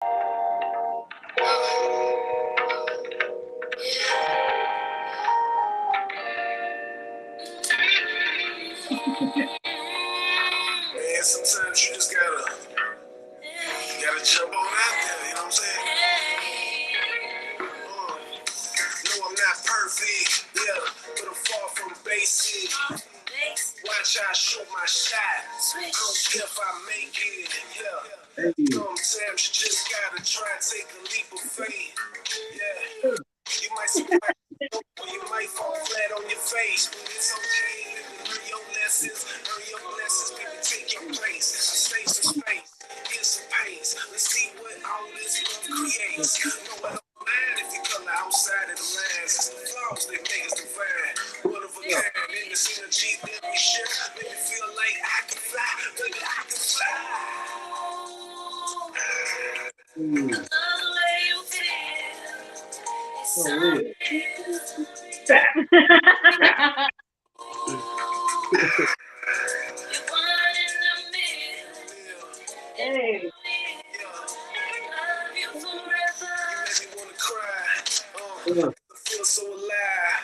Man, sometimes you just gotta jump on out there, you know what I'm saying? No, I'm not perfect, yeah, but I'm far from basic. Watch how I shoot my shot. I don't care if I make it, yeah. Sometimes you just gotta try and take a leap of faith, yeah. You might surprise or you might fall flat on your face, but it's okay. Learn your lessons, earn your blessings, baby, take your place. I stay some space, here's some pace. Let's see what all this love creates. No, I don't mind if you color outside of the lines. It's the flaws that make us divine. One of a kind, in this energy that we share, make me feel like I can fly, baby, I can fly. I love the way you feel. It's so real. Hey. Feel so alive.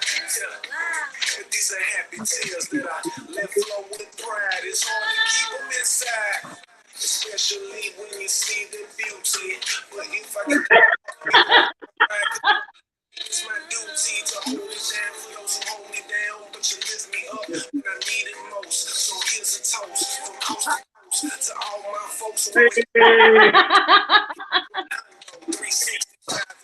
These are happy tears that I let flow with pride. It's hard to keep them inside, especially when you see the beauty. But if I can, it's my duty to hold it down for those who hold me down. But you lift me up when I need it most. So here's a toast from coast to coast to all my folks. 365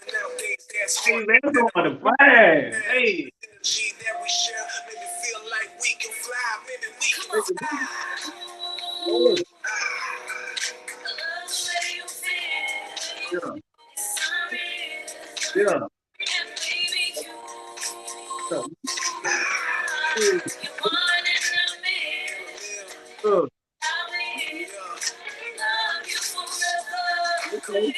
and nowadays that's hard. Hey, that's on the flag. Hey. Energy that we share, make me feel like we can fly, baby, we can fly. Yeah. Okay.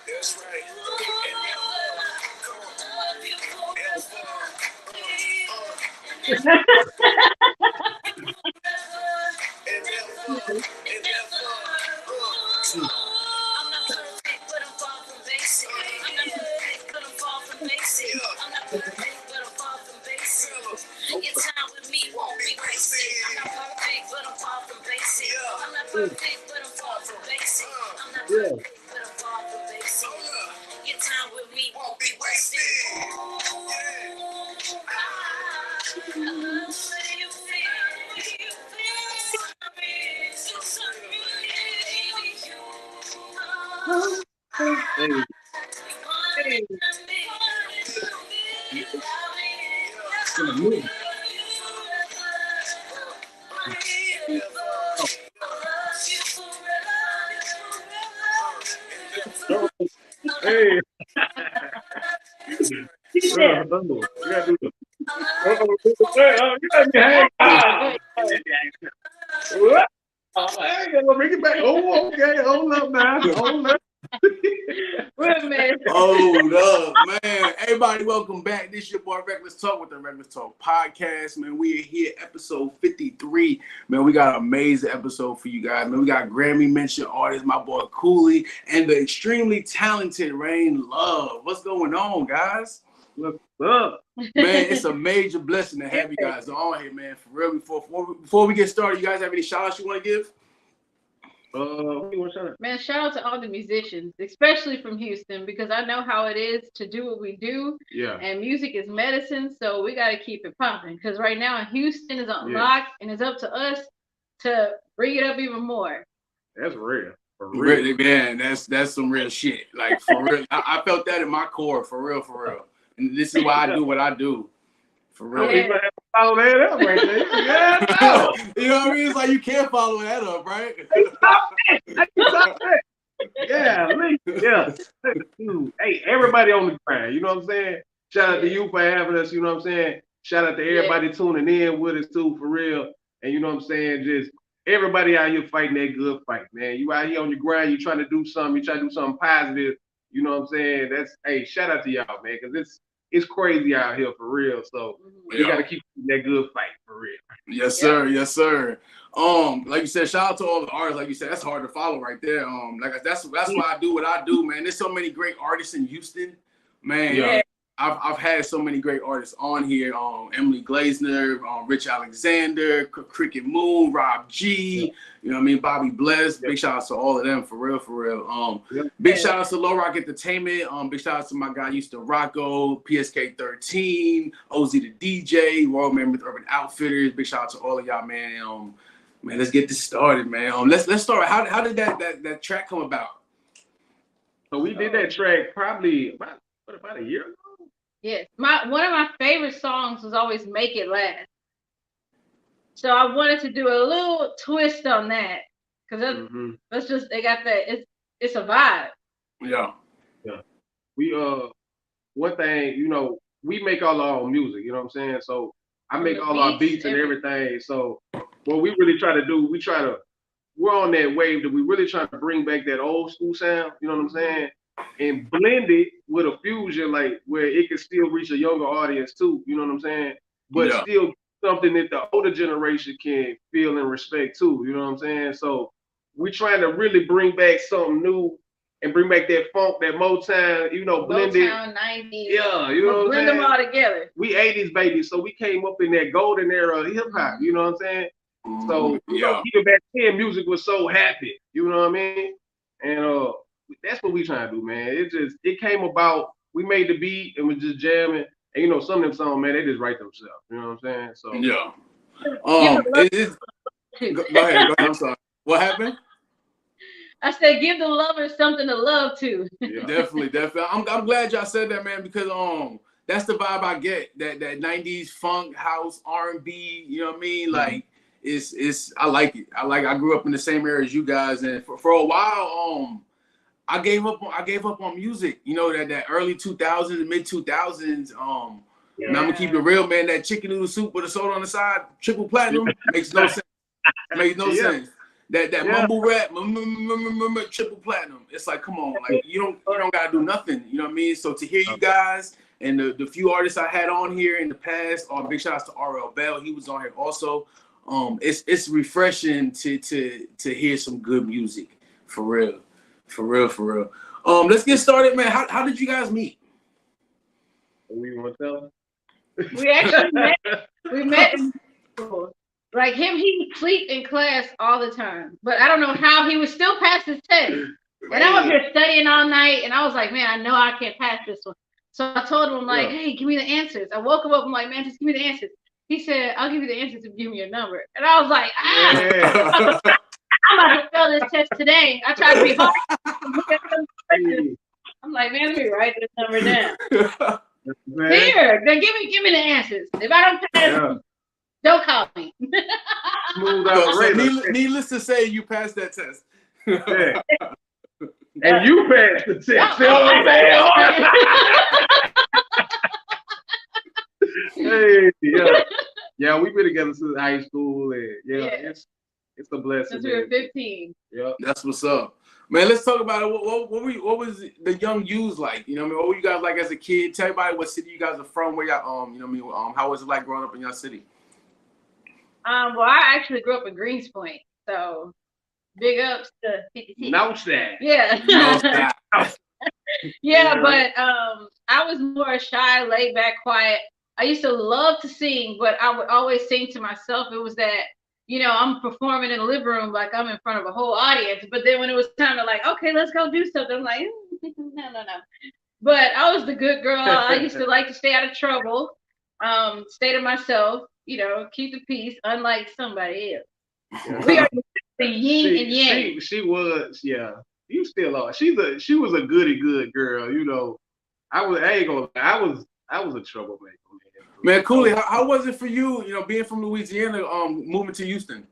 That's right. Your time with me won't be wasted. I'm not perfect, but I'm far from basic. I'm not perfect, but I'm far from basic. I'm not perfect, but I'm far from basic. Your time with me won't be wasted. I love the way you feel. Hey. You gotta do it. You gotta be hanging out. I ain't gonna bring it back. Oh, okay. Hold up now. Hold up. Hold up, man. Everybody, welcome back. This is your boy Reckless Talk with the Reckless Talk podcast, man. We are here, episode 53. Man, we got an amazing episode for you guys, man. We got Grammy mentioned artist, my boy COOLI, and the extremely talented Ray'ne Love. What's going on, guys? What's up? Man, it's a major blessing to have you guys on here, man. For real, before we get started, you guys have any shout outs you want to give? What do you want to shout out? Man, shout out to all the musicians, especially from Houston, because I know how it is to do what we do. Yeah. And music is medicine, so we got to keep it pumping. Because right now, Houston is on lock, and it's up to us to bring it up even more. That's real. For real. Really, man, that's some real shit. Like, for real. I felt that in my core, for real, for real. And this is why I do what I do. For real. Yeah. Follow that up right there. Yeah. You know what I mean? It's like you can't follow that up, right? Yeah. Hey, everybody on the grind. You know what I'm saying? Shout out to you for having us. You know what I'm saying? Shout out to everybody tuning in with us too, for real. And you know what I'm saying? Just everybody out here fighting that good fight, man. You out here on your grind. You trying to do something. You trying to do something positive. You know what I'm saying? Hey, shout out to y'all, man, because it's crazy out here for real. So we got to keep that good fight for real. Yes, sir. Yes, sir. Like you said, shout out to all the artists. Like you said, that's hard to follow right there. Like that's why I do what I do, man. There's so many great artists in Houston, man. Yeah. I've had so many great artists on here. Emily Glazner, Rich Alexander, Cricket Moon, Rob G. You know what I mean? Bobby Bless. Big shout outs to all of them for real. Big shout outs to Low Rock Entertainment. Big shout outs to my guy Houston Rocco, PSK 13, OZ the DJ, Royal Man with Urban Outfitters. Big shout out to all of y'all, man. Man, let's get this started, man. Let's start. How did that track come about? So we did that track probably about a year ago. Yes, one of my favorite songs was always "Make It Last." So I wanted to do a little twist on that because that's just they got that. It's a vibe. Yeah. We one thing, you know, we make all our own music. You know what I'm saying? So I make all our beats and everything. So what we really try to do, we're on that wave that we really try to bring back that old school sound. You know what I'm saying? And blend it with a fusion, like where it can still reach a younger audience too. You know what I'm saying? But still something that the older generation can feel and respect too. You know what I'm saying? So we're trying to really bring back something new and bring back that funk, that Motown, you know, blend it. Motown, 90s. Yeah, you know what I'm saying? Blend them all together. We 80s babies, so we came up in that golden era of hip hop. You know what I'm saying? So even back then, music was so happy. You know what I mean? And that's what we trying to do, man. It came about. We made the beat and we're just jamming. And you know, some of them songs, man, they just write themselves. You know what I'm saying? So Go ahead. I'm sorry. What happened? I said, give the lovers something to love to. Yeah, definitely. I'm glad y'all said that, man, because that's the vibe I get. That 90s funk, house, R&B. You know what I mean? Like it's I like it. I grew up in the same era as you guys, and for a while, I gave up on music. You know, that early 2000s, mid 2000s. Man, I'm gonna keep it real, man. That chicken noodle soup with a soda on the side, triple platinum, makes no sense. Makes no sense. That mumble rap, triple platinum. It's like, come on, like you don't gotta do nothing. You know what I mean? So to hear you guys and the few artists I had on here in the past, big shout outs to RL Bell. He was on here also. It's refreshing to hear some good music for real. Let's get started, man. How did you guys meet? We want to tell? We actually met in school. Like him, he would sleep in class all the time. But I don't know how he would still pass his test. And I was here studying all night, and I was like, man, I know I can't pass this one. So I told him, I'm like, hey, give me the answers. I woke him up, I'm like, man, just give me the answers. He said, I'll give you the answers if you give me your number. And I was like, I'm about to fail this test today. I tried to be hard. I'm like, man, let me write this number down. Here, then give me the answers. If I don't pass, don't call me. Smooth out. Needless to say, you passed that test. And you passed the test. Yeah, we've been together since high school, and it's a blessing. Since we were 15. Yeah, that's what's up, man. Let's talk about it. What was the young yous like? You know what I mean? What were you guys like as a kid? Tell everybody what city you guys are from. Where y'all you know what I mean? How was it like growing up in your city? Well, I actually grew up in Greenspoint, so big ups to 56. No staff. Yeah. No staff. But I was more shy, laid back, quiet. I used to love to sing, but I would always sing to myself. It was that, you know, I'm performing in the living room like I'm in front of a whole audience. But then when it was time to like, okay, let's go do something, I'm like, no. But I was the good girl. I used to like to stay out of trouble, stay to myself, you know, keep the peace, unlike somebody else. Yeah. We are the yin and yang. She was, you still are. She was a goody good girl, you know. I was a troublemaker, man. COOLI, how was it for you, you know, being from Louisiana, moving to Houston?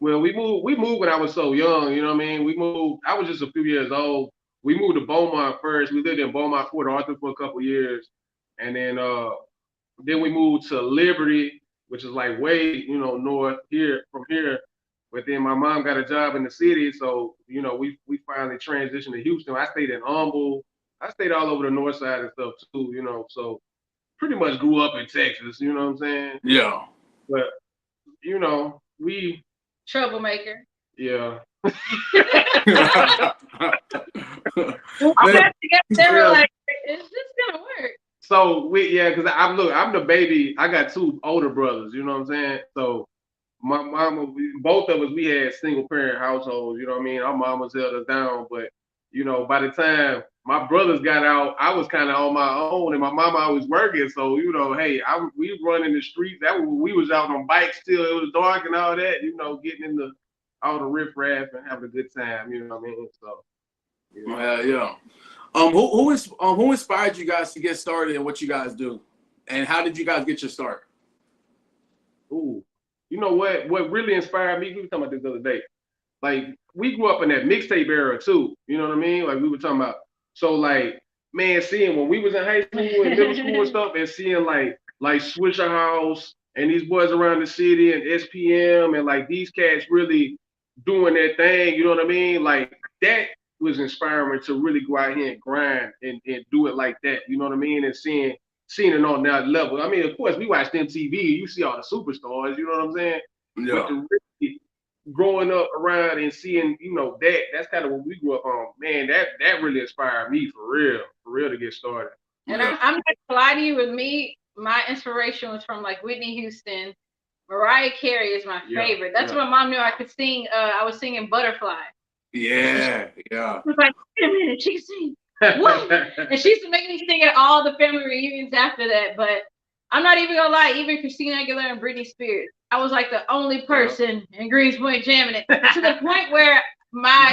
Well, we moved when I was so young, you know what I mean? We moved, I was just a few years old. We moved to Beaumont first. We lived in Beaumont, Port Arthur for a couple years. And then we moved to Liberty, which is like way, you know, north from here. But then my mom got a job in the city, so, you know, we finally transitioned to Houston. I stayed in Humble. I stayed all over the north side and stuff too, you know, so pretty much grew up in Texas, you know what I'm saying? Yeah. But, you know, we... Troublemaker. Yeah. Well, I have to get there like, is this gonna work? So because I'm the baby. I got 2 older brothers. You know what I'm saying? So my mama, both of us, we had single parent households. You know what I mean? Our mamas held us down, but you know, by the time my brothers got out, I was kind of on my own, and my mama was working. So you know, hey, we run in the streets. We was out on bikes till it was dark and all that. You know, getting into all the riffraff and having a good time. You know what I mean? So yeah. Who inspired you guys to get started in what you guys do, and how did you guys get your start? Ooh, you know what really inspired me? We were talking about this the other day. Like we grew up in that mixtape era too. You know what I mean? Like we were talking about. So like, man, seeing when we was in high school and middle school and stuff, and seeing like Swisher House and these boys around the city and SPM and like these cats really doing their thing. You know what I mean? Like that was inspiring to really go out here and grind and do it like that. You know what I mean? And seeing it on that level. I mean, of course, we watched MTV. You see all the superstars. You know what I'm saying? Yeah. But to really growing up around and seeing, you know, that's kind of what we grew up on. Man, that really inspired me for real to get started. And I'm not gonna lie to you. With me, my inspiration was from like Whitney Houston. Mariah Carey is my favorite. That's when my mom knew I could sing. I was singing Butterfly. Yeah. She was like, wait a minute, she can sing. What? And she used to make me sing at all the family reunions after that. But I'm not even gonna lie, even Christina Aguilera and Britney Spears, I was like the only person in Greens Point jamming it, to the point where my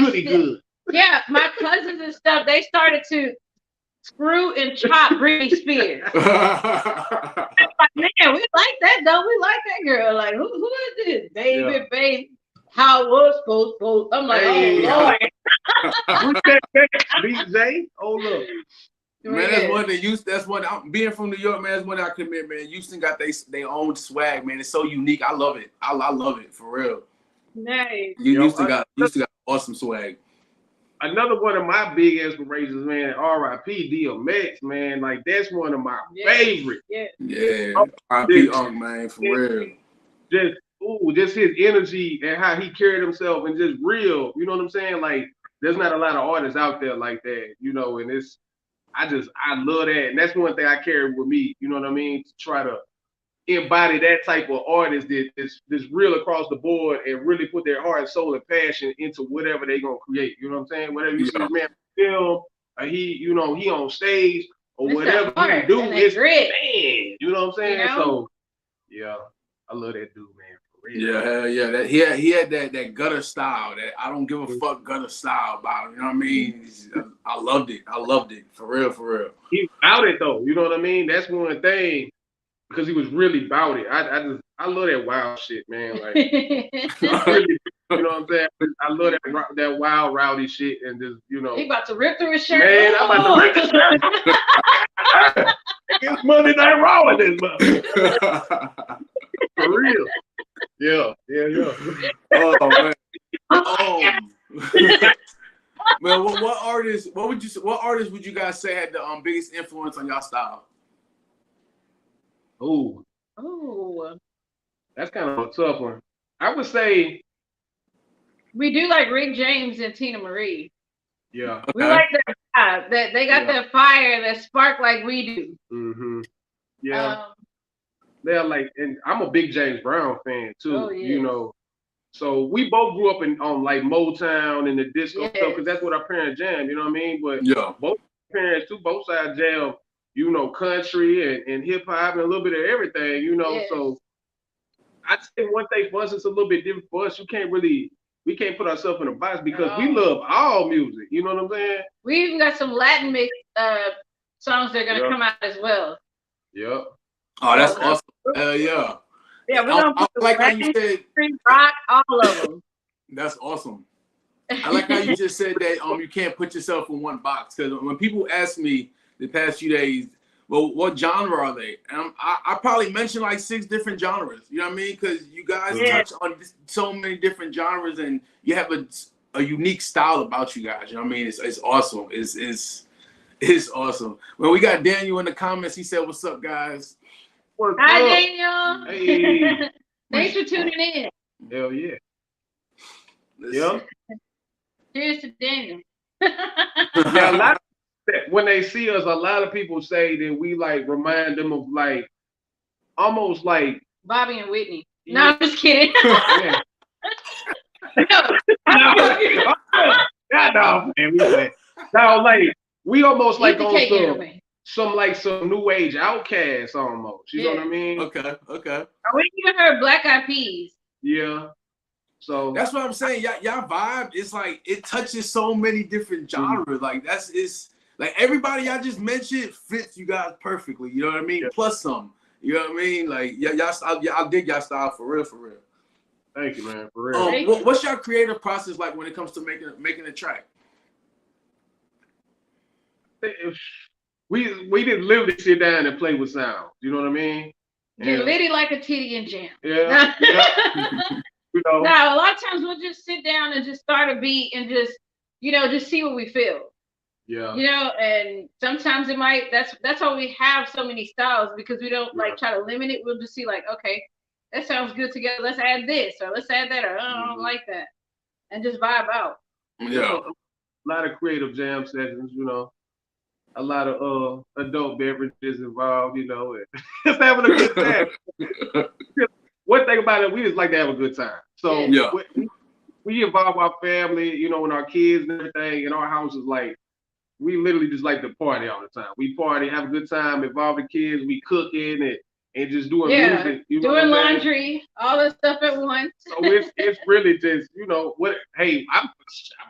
cousins and stuff, they started to screw and chop Britney Spears. Like, man, we like that though. We like that girl. Like, who is this? Baby. How was supposed? I'm like, oh Lord. Who's that? BJ? Oh look. Man, that's one being from New York, man, that's one I commit, man. Houston got their own swag, man. It's so unique. I love it. I love it for real. Nice. Houston got awesome swag. Another one of my big inspirations, man, R.I.P. DMX, man. Like that's one of my favorites. Yeah. R.I.P. Unk, man, for real. Just his energy and how he carried himself and just real. You know what I'm saying? Like there's not a lot of artists out there like that, you know, and I love that. And that's one thing I carry with me, you know what I mean? To try to embody that type of artist that's real across the board and really put their heart and soul and passion into whatever they're gonna create. You know what I'm saying? Whatever you see this man film, he on stage or whatever he do, it's man. You know what I'm saying? You know? So yeah, I love that dude, man. Yeah. He had that gutter style, that I don't give a fuck gutter style about him. You know what I mean? I loved it. For real. He about it though. You know what I mean? That's one thing, because he was really about it. I love that wild shit, man. Like really, you know what I'm saying? I love that wild rowdy shit, and just, you know. He about to rip through his shirt. Man, I'm about to rip his shirt. It's Monday Night Raw in this mother. For real. Yeah. Oh man. Man, what artist would you guys say had the biggest influence on y'all style? Oh, that's kind of a tough one. I would say we do like Rick James and Tina Marie. Yeah, we like their vibe. That they got that fire, that spark like we do. Mm-hmm. Yeah. They're like, and I'm a big James Brown fan too, you know. So we both grew up on like Motown and the disco stuff, because that's what our parents jammed, you know what I mean? But both parents too, both sides jam, you know, country and hip hop and a little bit of everything, you know. So I'd say one thing for us, it's a little bit different for us. We can't put ourselves in a box, because we love all music, you know what I'm saying? We even got some Latin mix songs that are gonna come out as well. Yep. Oh, that's awesome. Yeah, we're gonna put like how you said rock, all of them. That's awesome. I like how you just said that you can't put yourself in one box, because when people ask me the past few days, well, what genre are they? And I probably mentioned like 6 different genres. You know what I mean? Because you guys touch on so many different genres, and you have a unique style about you guys. You know what I mean? It's awesome. It's It's awesome. Well, we got Daniel in the comments. He said, "What's up, guys?" Hi, Daniel. Hey. Thanks for tuning in. Hell yeah. Yeah. Cheers to Daniel. Yeah, when they see us, a lot of people say that we like remind them of like almost like Bobby and Whitney. No, I'm just kidding. Yeah. No, man. No, like we almost like on some new age outcasts almost. You know what I mean? Okay. We even heard Black Eyed Peas. Yeah. So that's what I'm saying. Y'all vibe is like it touches so many different genres. Like it's like everybody y'all just mentioned fits you guys perfectly. You know what I mean? Yeah. Plus some. You know what I mean? Like y'all dig y'all style for real. Thank you, man. For real. What's your creative process like when it comes to making a track? We didn't literally sit down and play with sound. You know what I mean? Get litty like a titty and jam. Yeah. You know. Now, a lot of times we'll just sit down and just start a beat and just see what we feel. Yeah. And sometimes it might. That's why we have so many styles, because we don't like try to limit it. We'll just see like, okay, that sounds good together. Let's add this or let's add that, or I don't like that, and just vibe out. Yeah. A lot of creative jam sessions. A lot of adult beverages involved. And just having a good time. One thing about it, we just like to have a good time. So we involve our family, and our kids and everything. In our house is like, we literally just like to party all the time. We party, have a good time, involve the kids, we cooking and just doing music. Doing laundry, all this stuff at once. So it's really just, hey, I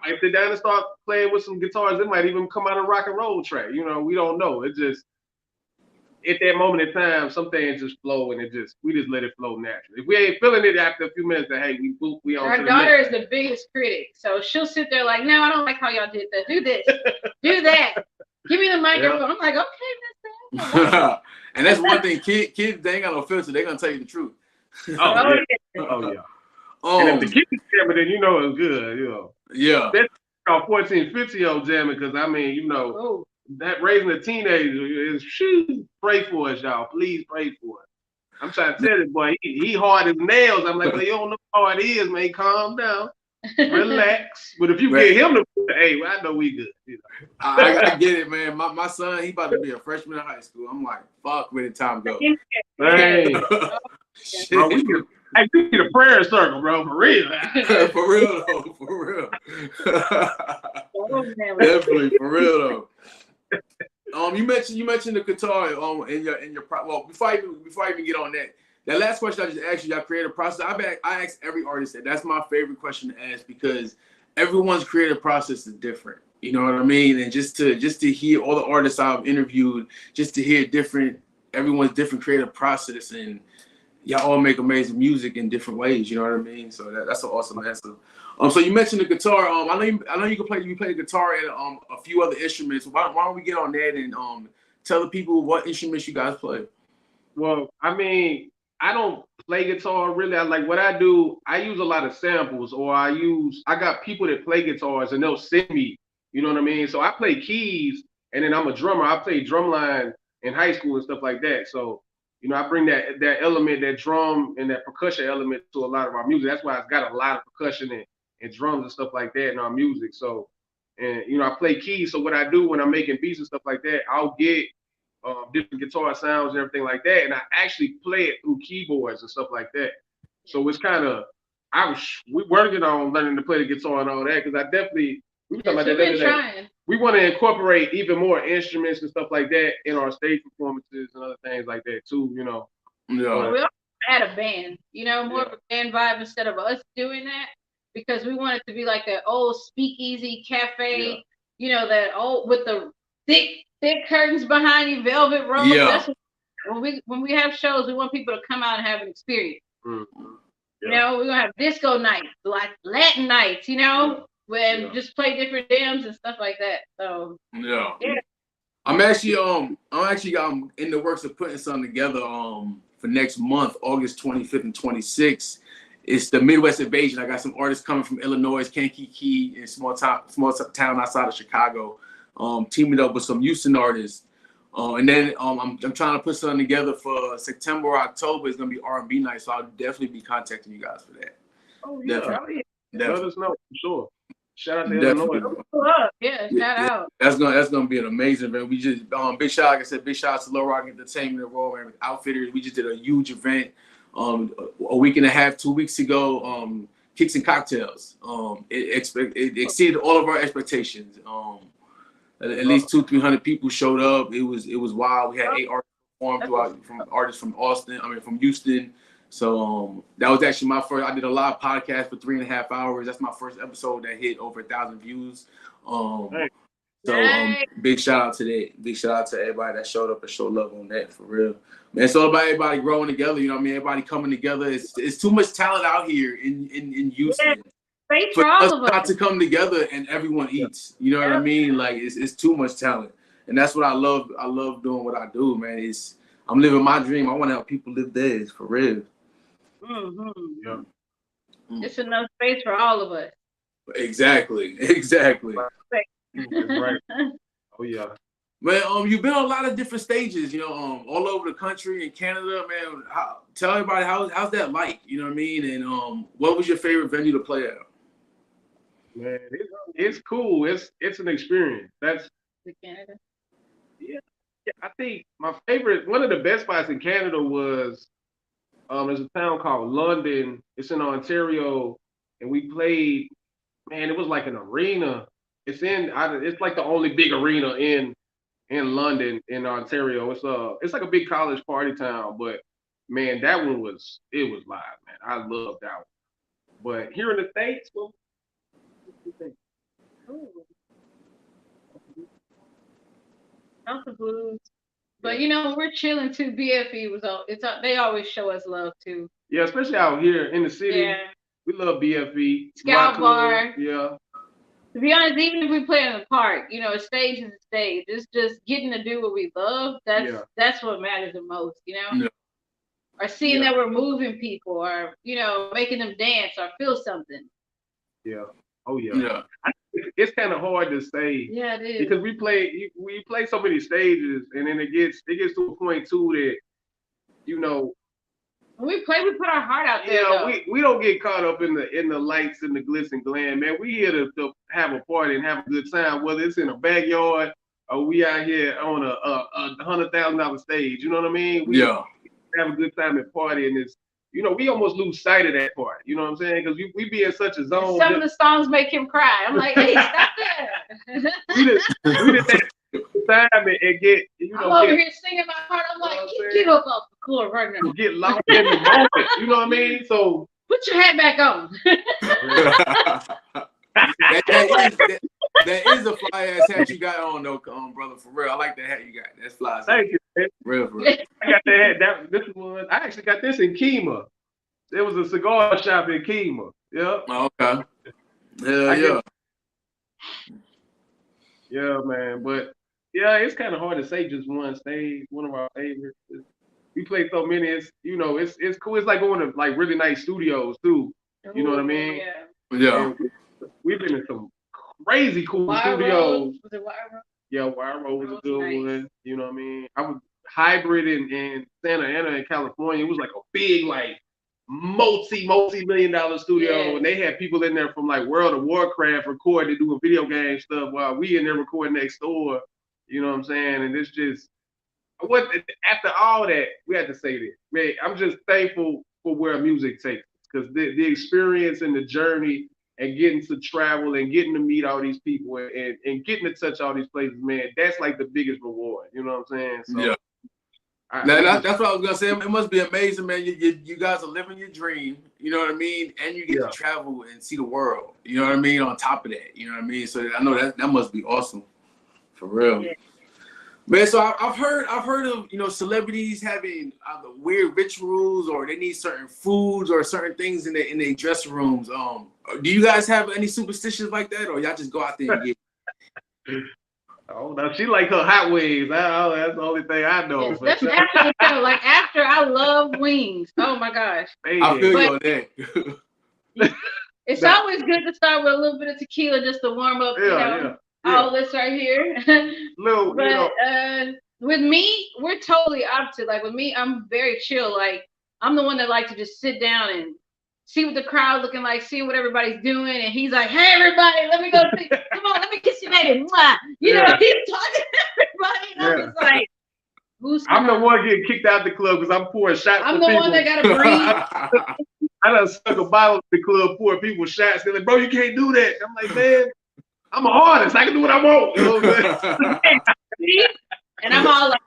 might sit down and start playing with some guitars. It might even come out a rock and roll track. We don't know. It just, at that moment in time, some things just flow, and we just let it flow naturally. If we ain't feeling it after a few minutes, then hey, we on. Our daughter is the biggest critic, so she'll sit there like, no, I don't like how y'all did that. Do this, do that. Give me the microphone. I'm like, okay, that's and that's one thing. Kids, they ain't got no filter. They're gonna tell you the truth. Oh yeah. And if the kids jamming, then it's good. Yeah. That's 14, 15-year-old jamming, because that raising a teenager is pray for us, y'all. Please pray for us. I'm trying to tell you, boy, he hard as nails. I'm like, well, you don't know how hard it is, man. Calm down, relax. But if you get him to, hey, I know we good. I get it, man. My son, he about to be a freshman in high school. I'm like, fuck, where did time go? Hey, bro, we need a prayer circle, bro, for real. For real though, for real. Definitely, for real though. You mentioned the guitar in your well, before I even get on that last question I just asked you, y'all creative process. I ask every artist that's my favorite question to ask, because everyone's creative process is different. You know what I mean? And just to hear all the artists I've interviewed, just to hear everyone's different creative process, and y'all all make amazing music in different ways. You know what I mean? So that's an awesome answer. So you mentioned the guitar. I know you play the guitar and a few other instruments. Why don't we get on that and tell the people what instruments you guys play? Well, I mean, I don't play guitar really. What I do, I use a lot of samples, or I got people that play guitars and they'll send me, you know what I mean? So I play keys, and then I'm a drummer. I played drumline in high school and stuff like that. So, I bring that element, that drum and that percussion element to a lot of our music. That's why it's got a lot of percussion and drums and stuff like that in our music. So, and I play keys. So what I do when I'm making beats and stuff like that, I'll get different guitar sounds and everything like that, and I actually play it through keyboards and stuff like that. So it's kind of, we working on learning to play the guitar and all that, because I definitely, we talking about that. We want to incorporate even more instruments and stuff like that in our stage performances and other things like that too. Yeah. We also add a band, more of a band vibe instead of us doing that, because we want it to be like that old speakeasy cafe, that old with the thick curtains behind you, velvet ropes. Yeah. That's when we have shows, we want people to come out and have an experience. Mm-hmm. Yeah. We're gonna have disco nights, like Latin nights, when just play different jams and stuff like that. So yeah. I'm actually in the works of putting something together for next month, August 25th and 26th. It's the Midwest Invasion. I got some artists coming from Illinois, Kankakee, and small town outside of Chicago. teaming up with some Houston artists. And then I'm trying to put something together for September or October. It's gonna be R&B night, so I'll definitely be contacting you guys for that. Oh yeah, Definitely. let us know for sure. Shout out to Definitely. Illinois. Yeah, shout out. That's gonna be an amazing event. We just big shout, like I said, big shout out to Low Rock Entertainment and Royal Mammoth Outfitters. We just did a huge event a week and a half, 2 weeks ago. Kicks and Cocktails. It exceeded all of our expectations. At least 200-300 people showed up. It was wild. We had 8 artists perform from artists from from Houston. So that was actually my first. I did a live podcast for 3.5 hours. That's my first episode that hit over 1,000 views. Big shout out to that. Big shout out to everybody that showed up and showed love on that, for real. Man, it's all about everybody growing together. You know what I mean? Everybody coming together. It's too much talent out here in Houston. Space for all of us not to come together and everyone eats. You know what I mean? Like it's too much talent, and that's what I love. I love doing what I do, man. I'm living my dream. I want to help people live theirs, for real. Mm-hmm. Yeah. It's enough space for all of us. Exactly. That's right. Oh yeah. Man, you've been on a lot of different stages, all over the country and Canada, man. Tell everybody how's that like? You know what I mean? And what was your favorite venue to play at? Man, it's cool. It's an experience. That's Canada. Yeah, I think my favorite, one of the best spots in Canada was there's a town called London. It's in Ontario, and we played. Man, it was like an arena. It's like the only big arena in London, in Ontario. It's like a big college party town, but man, that one was live, man. I loved that one. But here in the States, what do you think? House of Blues. But we're chilling too. BFE they always show us love too. Yeah, especially out here in the city. Yeah. We love BFE. Scout Bar. Yeah. To be honest, even if we play in the park, a stage is a stage. It's just getting to do what we love. That's what matters the most, Yeah. Or seeing that we're moving people, or making them dance or feel something. Yeah. Oh yeah. Yeah. It's kind of hard to say. Yeah, it is. Because we play so many stages, and then it gets to a point too that, when we play, we put our heart out there. Yeah, we don't get caught up in the lights and the glitz and glam, man. We here to have a party and have a good time, whether it's in a backyard or we out here on a $100,000 stage. You know what I mean? We have a good time and party, and it's we almost lose sight of that part. You know what I'm saying? Because we be in such a zone. Some of the songs make him cry. I'm like, hey, stop that. we just time and get I'm over here singing my heart. I'm like, get up off the floor right now. Get lost in the moment. You know what I mean? So put your hat back on. that is a fly ass hat you got on though, brother. For real, I like that hat you got. That's fly. Thank you, man. Real. I got that hat. This one. I actually got this in Kemah. There was a cigar shop in Kemah. Yeah. Okay. Yeah. Yeah, man. But yeah, it's kind of hard to say just one stage. One of our favorites. We play so many. It's it's cool. It's like going to like really nice studios too. You know what I mean? Yeah. We've been in some crazy cool studios. Was it Wire Road? Yeah, Wire Road was a good one. You know what I mean? I was Hybrid in Santa Ana in California. It was like a big, like multi-million-dollar studio, and they had people in there from like World of Warcraft recording, doing video game stuff while we in there recording next door. You know what I'm saying? And it's just after all that, we had to say this. Man, I'm just thankful for where music takes us, because the experience and the journey and getting to travel and getting to meet all these people and getting to touch all these places, man, that's like the biggest reward. You know what I'm saying? So, yeah. That's what I was gonna say. It must be amazing, man. You guys are living your dream. You know what I mean? And you get to travel and see the world. You know what I mean? On top of that, you know what I mean? So I know that must be awesome, for real. Yeah. Man, so I've heard of celebrities having either weird rituals, or they need certain foods or certain things in their dressing rooms. Do you guys have any superstitions like that, or y'all just go out there and get it? Oh, no, she like her hot wings. That's the only thing I know. Yes, that's after the show. Like after, I love wings. Oh my gosh. Man. I feel you on that. It's always good to start with a little bit of tequila just to warm up. all this right here. Little, but you know. With me, we're totally opposite. Like with me, I'm very chill. Like I'm the one that like to just sit down and see what the crowd looking like, see what everybody's doing, and he's like, "Hey, everybody, let me go see. Come on, let me kiss your baby." Mwah. You know, he's talking to everybody, and I'm just like, I'm the one getting kicked out the club because I'm pouring shots. I'm the one that gotta breathe. I done stuck a bottle in the club, pouring people shots. They're like, "Bro, you can't do that." I'm like, "Man, I'm an artist. I can do what I want." You know what I'm saying? And I'm all like,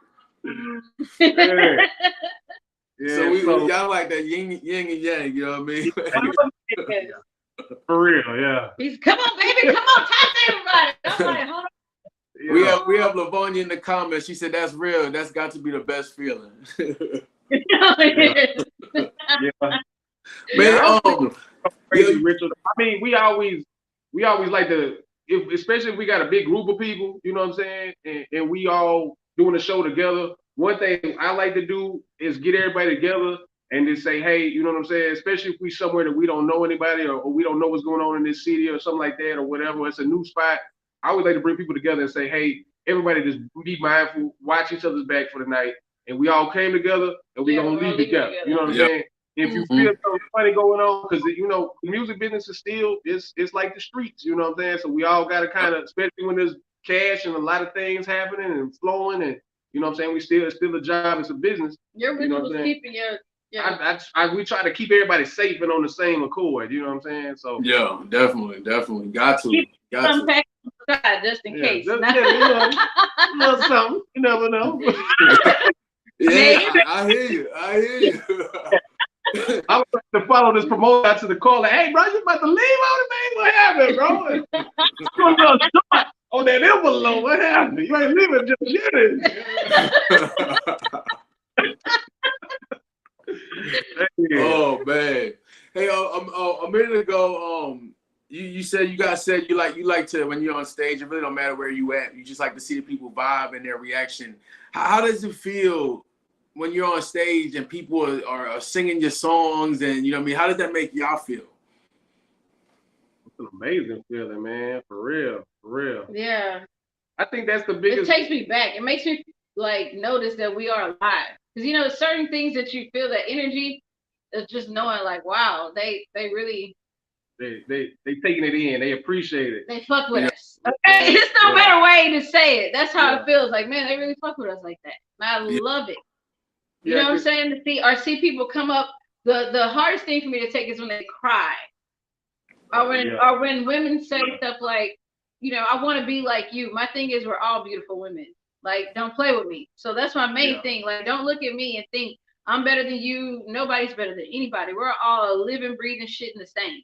so y'all like that yin and yang, you know what I mean? For real, yeah. He's come on, baby, come on, talk to everybody. I'm like, hold on. We have Lavonia in the comments. She said that's real. That's got to be the best feeling. Man, crazy, Richard. I mean, we always like to, especially if we got a big group of people, you know what I'm saying, and we all doing a show together. One thing I like to do is get everybody together and just say, hey, you know what I'm saying, especially if we somewhere that we don't know anybody or we don't know what's going on in this city or something like that or whatever. It's a new spot. I always like to bring people together and say, hey, everybody just be mindful, watch each other's back for the night, and we all came together and we're gonna leave together. You know what I'm saying? If you feel something funny going on, because you know the music business is still it's like the streets. You know what I'm saying? So we all got to kind of, especially when there's cash and a lot of things happening and flowing, and you know what I'm saying. It's still a job. It's a business. Your business was keeping your. We try to keep everybody safe and on the same accord. You know what I'm saying? So yeah, definitely, got to. Just in case. Just, a little something. You never know. I hear you. I was to follow this promoter out to the call. Like, hey, bro, you about to leave all the things? What happened, bro? On that envelope, what happened? You ain't leaving just yet. Oh man. Hey, a minute ago, you said you like to, when you're on stage, it really don't matter where you at. You just like to see the people vibe and their reaction. How does it feel when you're on stage and people are singing your songs, and you know what I mean? How does that make y'all feel? It's an amazing feeling, man. For real. Yeah. I think that's the biggest. It takes me back. It makes me like notice that we are alive. Because you know, certain things that you feel, that energy is just knowing like, wow, they really they taking it in. They appreciate it. They fuck with us. Okay? There's no better way to say it. That's how it feels. Like, man, they really fuck with us like that. And I love it. You know what I'm saying? To see people come up. The hardest thing for me to take is when they cry. Or when women say stuff like, you know, I want to be like you. My thing is, we're all beautiful women. Like, don't play with me. So that's my main thing. Like, don't look at me and think I'm better than you. Nobody's better than anybody. We're all living, breathing shit in the same.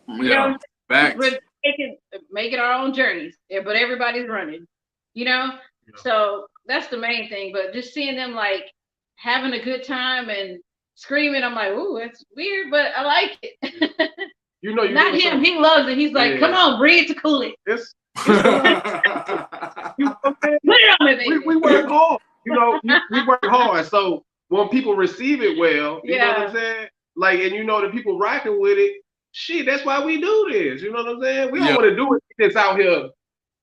You know, we're making our own journeys. Yeah, but everybody's running. You know? Yeah. So that's the main thing. But just seeing them like having a good time and screaming, I'm like, ooh, it's weird, but I like it. You know, not him. He loves it. He's like, come on, bring it to COOLI. Put it on me, baby. We work hard. You know, we work hard. So when people receive it well, you know what I'm saying? Like, and you know, the people rocking with it, shit, that's why we do this. You know what I'm saying? We don't want to do it that's out here.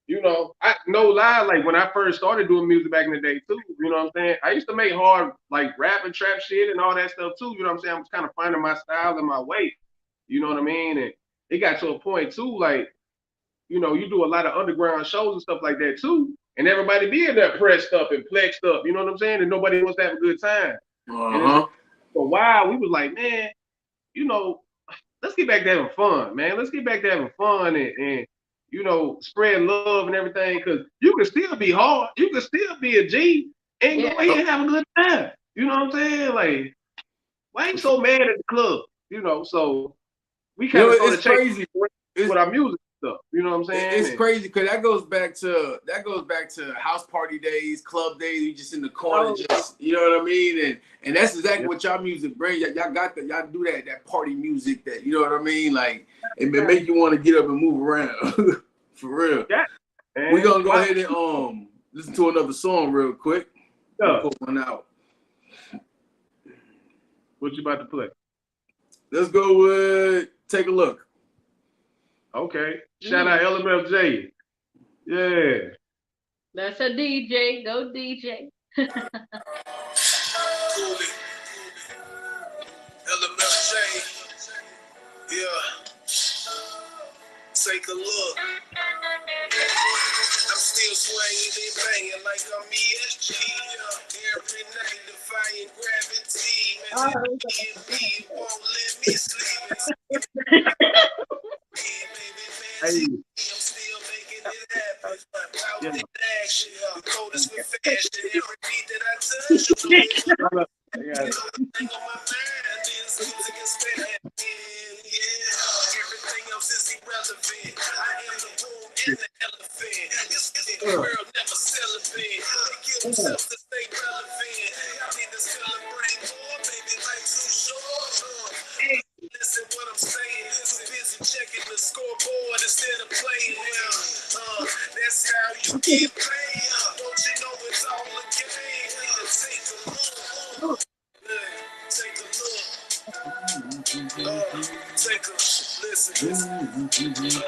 You know, no lie, like when I first started doing music back in the day too, you know what I'm saying? I used to make hard, like rap and trap shit and all that stuff too, you know what I'm saying? I was kind of finding my style and my way. You know what I mean? And it got to a point too, like, you know, you do a lot of underground shows and stuff like that too. And everybody be in there pressed up and flexed up, you know what I'm saying? And nobody wants to have a good time. For a while, we was like, man, you know, let's get back to having fun, man. Let's get back to having fun and you know, spread love and everything. Because you can still be hard. You can still be a G and go ahead and have a good time. You know what I'm saying? Like, why ain't you so mad at the club? You know, so we kind of sort of crazy with our music stuff. You know what I'm saying? It's crazy because that goes back to house party days, club days. You just in the corner, just, you know what I mean? And that's exactly what y'all music brings. Y'all got that. Y'all do that party music. That, you know what I mean? Like, it make you want to get up and move around. For real. Yeah. We're gonna go ahead and listen to another song real quick. Pull one out. What you about to play? Let's go with Take a Look. Okay. Shout out LMFJ. Yeah. That's a DJ. Go DJ. COOLI, LMFJ, yeah. Take a look. I'm still swinging and banging like I'm ESG. Every night defying gravity. Man, me won't let me sleep. Hey. I'm still making it happen. Out in action, the coldest with fashion. Every beat that I touch, everything on my mind is music and spinning. Yeah, everything else is irrelevant. I am the room and the elephant. This the world never celibate. They give themselves to stay relevant. I need to celebrate more, baby, life too short. Listen what I'm saying. Too busy checking the scoreboard instead of playing. That's how you get paid. Don't you know it's all a game? Take a look. Take a look. Take a listen. Take a look.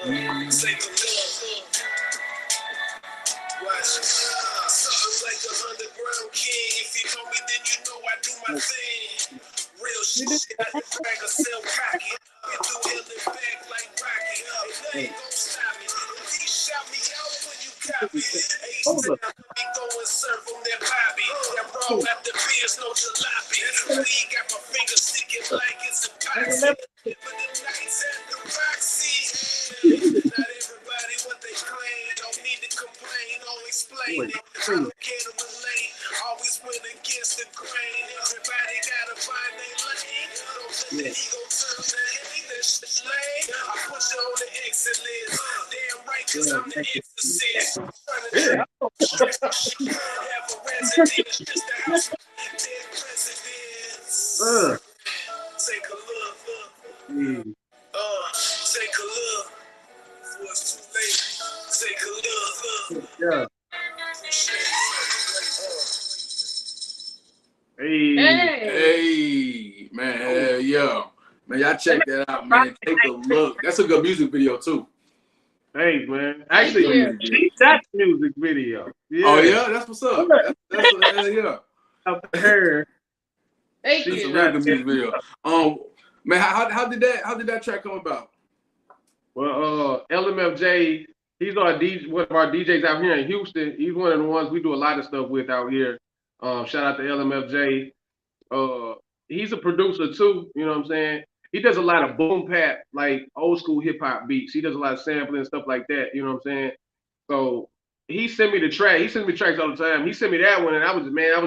Watch. Something like a underground king. If you know me, then you know I do my thing. Real shit, I can brag or sell cocky. Get through hell and back like Rocky. And they ain't gon' stop me. If he shout me out when you copy. H-Town, me go and serve on that Bobby. That raw after beers, no jalopy. Lee got my fingers sticking like it's a poxy. But them nights at the Roxy. Not everybody what they claim. Don't need to complain or explain it. I don't care to relate. Always went against the grain. Everybody gotta find their lane. Don't let the ego turn to hate. That shit's lame. I push it on the exit list. Damn right, cause I'm the exorcist. Trying to have a residence, just a house with dead presidents. Take a look. Take a look. Before it's too late. Take a look. Yeah. Hey, man, hell yeah. Man, y'all check that out, man. Take a look. That's a good music video, too. Hey, man. Actually, she shot the music video. Yeah. Oh, yeah? That's what's up. That's hell yeah. Up to her. Thank That's a you. real good music video. Man, how did that track come about? Well, LMFJ, he's one of our DJs out here in Houston. He's one of the ones we do a lot of stuff with out here. Shout out to LMFJ. He's a producer too, you know what I'm saying? He does a lot of boom bap, like old school hip hop beats. He does a lot of sampling and stuff like that, you know what I'm saying? So he sent me the track. He sends me tracks all the time. He sent me that one, and I was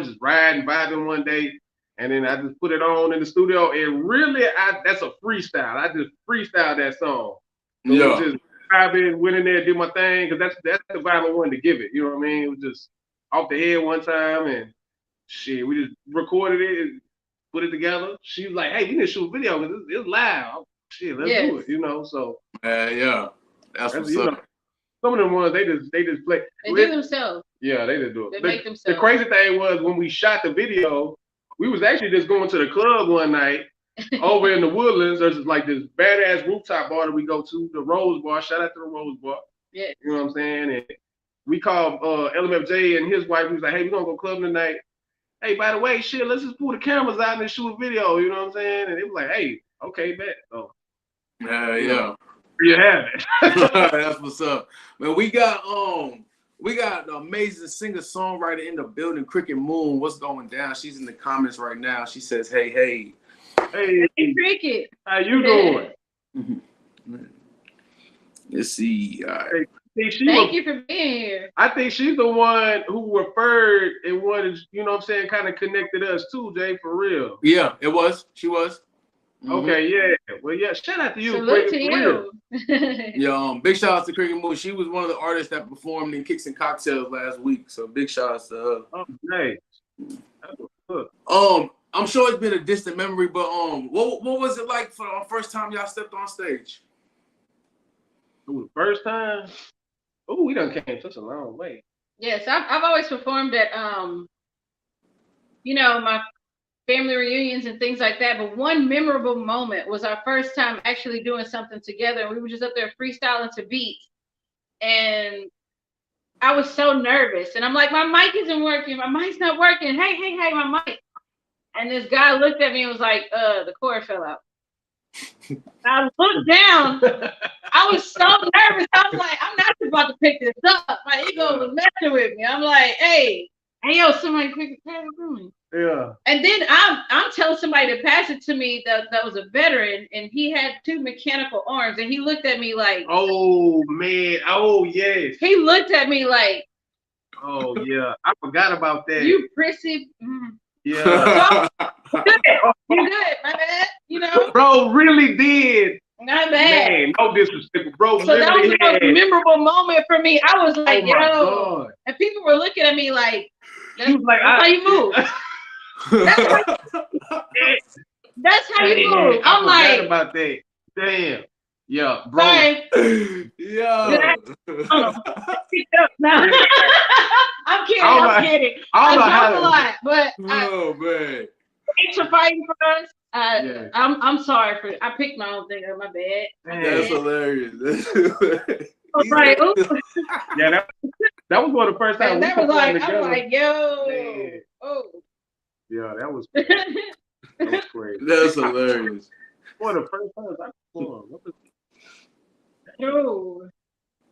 just riding, vibing one day, and then I just put it on in the studio. And really, that's a freestyle. I just freestyled that song. So it was just vibing, went in there, did my thing, because that's the vibe I wanted to give it. You know what I mean? It was just off the head one time, and shit, we just recorded it, put it together. She was like, "Hey, we need to shoot a video because it's live. Shit, let's do it." You know, so yeah, that's what's up. Know, some of them ones they just play. They do themselves. Yeah, they just do They it. make themselves. The crazy thing was when we shot the video, we was actually just going to the club one night over in the Woodlands. There's like this badass rooftop bar that we go to, the Rose Bar. Shout out to the Rose Bar. Yeah. You know what I'm saying? And we called LMFJ and his wife. He was like, "Hey, we're gonna go clubbing tonight. Hey, by the way, shit, let's just pull the cameras out and shoot a video." You know what I'm saying? And it was like, "Hey, okay, bet." So, yeah. You have it. That's what's up, man. We got the amazing singer-songwriter in the building, Cricket Moon. What's going down? She's in the comments right now. She says, "Hey, hey, Cricket. How you doing?" Let's see. Right. Thank you for being here. I think she's the one who referred and wanted, you know what I'm saying, kind of connected us too, Jay, for real. Yeah, it was. She was. Okay, yeah. Well, yeah, shout out to you. Salute to you. Yeah, big shout out to Cricket Moon. She was one of the artists that performed in Kicks and Cocktails last week. So big shout outs to her. Oh, nice. I'm sure it's been a distant memory, but what was it like for the first time y'all stepped on stage? Ooh, the first time? Oh, we done came such a long way. Yes, I've always performed at my family reunions and things like that. But one memorable moment was our first time actually doing something together. We were just up there freestyling to beats, and I was so nervous, and I'm like, my mic isn't working. My mic's not working. Hey, my mic. And this guy looked at me and was like, the cord fell out. I looked down. I was so nervous. I was like, I'm not about to pick this up. My ego was messing with me. I'm like, hey, yo, somebody pick it up for me. Yeah. And then I'm telling somebody to pass it to me that was a veteran, and he had 2 mechanical arms, and he looked at me like, oh man, oh yes. He looked at me like, oh yeah, I forgot about that. You prissy. Yeah. You good, my bad. You know, bro really did. Not bad. Man, no disrespect, bro. So that was the most memorable moment for me. I was like, oh my yo, God. And people were looking at me like, that's, like, that's how you move. That's how you move. I'm like, about that. Damn. Yeah, bro. Sorry. Yeah. No. I'm kidding. I'm kidding. I talk a lot, but man. Thanks for fighting for us. I'm sorry for I picked my own thing up. My bad. That's hilarious. Right. Yeah, that was one of the first times. That was like, I was like, yo. Man. Oh. Yeah, that was crazy. That was crazy. That's hilarious. One of the first times I performed. No.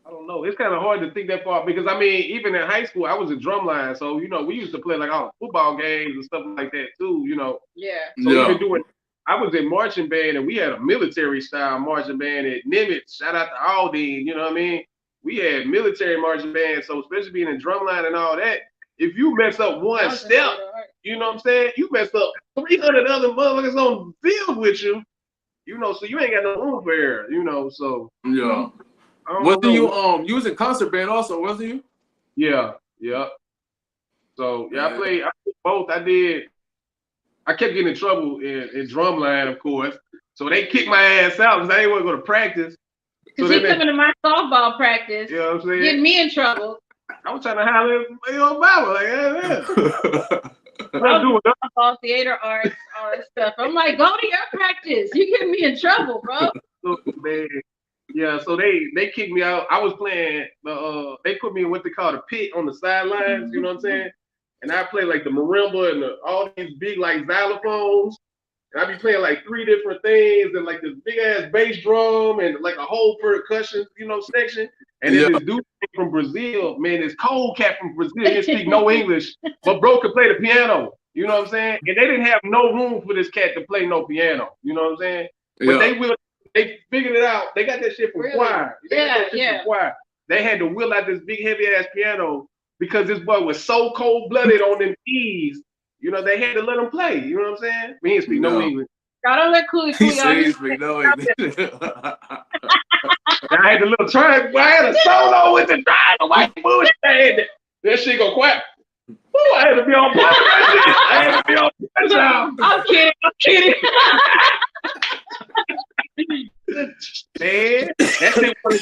I don't know. It's kind of hard to think that far because I mean, even in high school, I was a drumline, so you know, we used to play like all the football games and stuff like that too. You know. Yeah. So even doing, I was in marching band and we had a military style marching band at Nimitz. Shout out to Aldine. You know what I mean? We had military marching band, so especially being in drumline and all that, if you mess up one step, you know what I'm saying? You messed up 300 other motherfuckers on the field with you. You know, so you ain't got no room for error. You know, so yeah. Wasn't you was in concert band also, wasn't you? Yeah. So I played both. I kept getting in trouble in drumline, of course. So they kicked my ass out because I didn't want to go to practice. Because he coming to my softball practice, you know what I'm saying? Getting me in trouble. I was trying to holler at your mama, like, softball, theater arts, all that stuff. I'm like, go to your practice. You getting me in trouble, bro. Oh, man. Yeah, so they kicked me out. I was playing they put me in what they call the pit on the sidelines, you know what I'm saying? And I play like the marimba and all these big like xylophones. And I be playing like 3 different things and like this big ass bass drum and like a whole percussion, you know, section. And then this dude from Brazil, man, this cold cat from Brazil, he didn't speak no English, but bro could play the piano. You know what I'm saying? And they didn't have no room for this cat to play no piano. You know what I'm saying? But they figured it out. They got that shit from choir. From choir. They had to wheel out this big heavy ass piano because this boy was so cold blooded on them keys. You know, they had to let him play. You know what I'm saying? He didn't speak no English. I don't let Cooley He didn't speak no English. I had the little triangle. I had a solo with the triangle. White bullshit. That shit go quack. Ooh, I had to be on point. I had to be on point. I'm kidding. Man, that shit was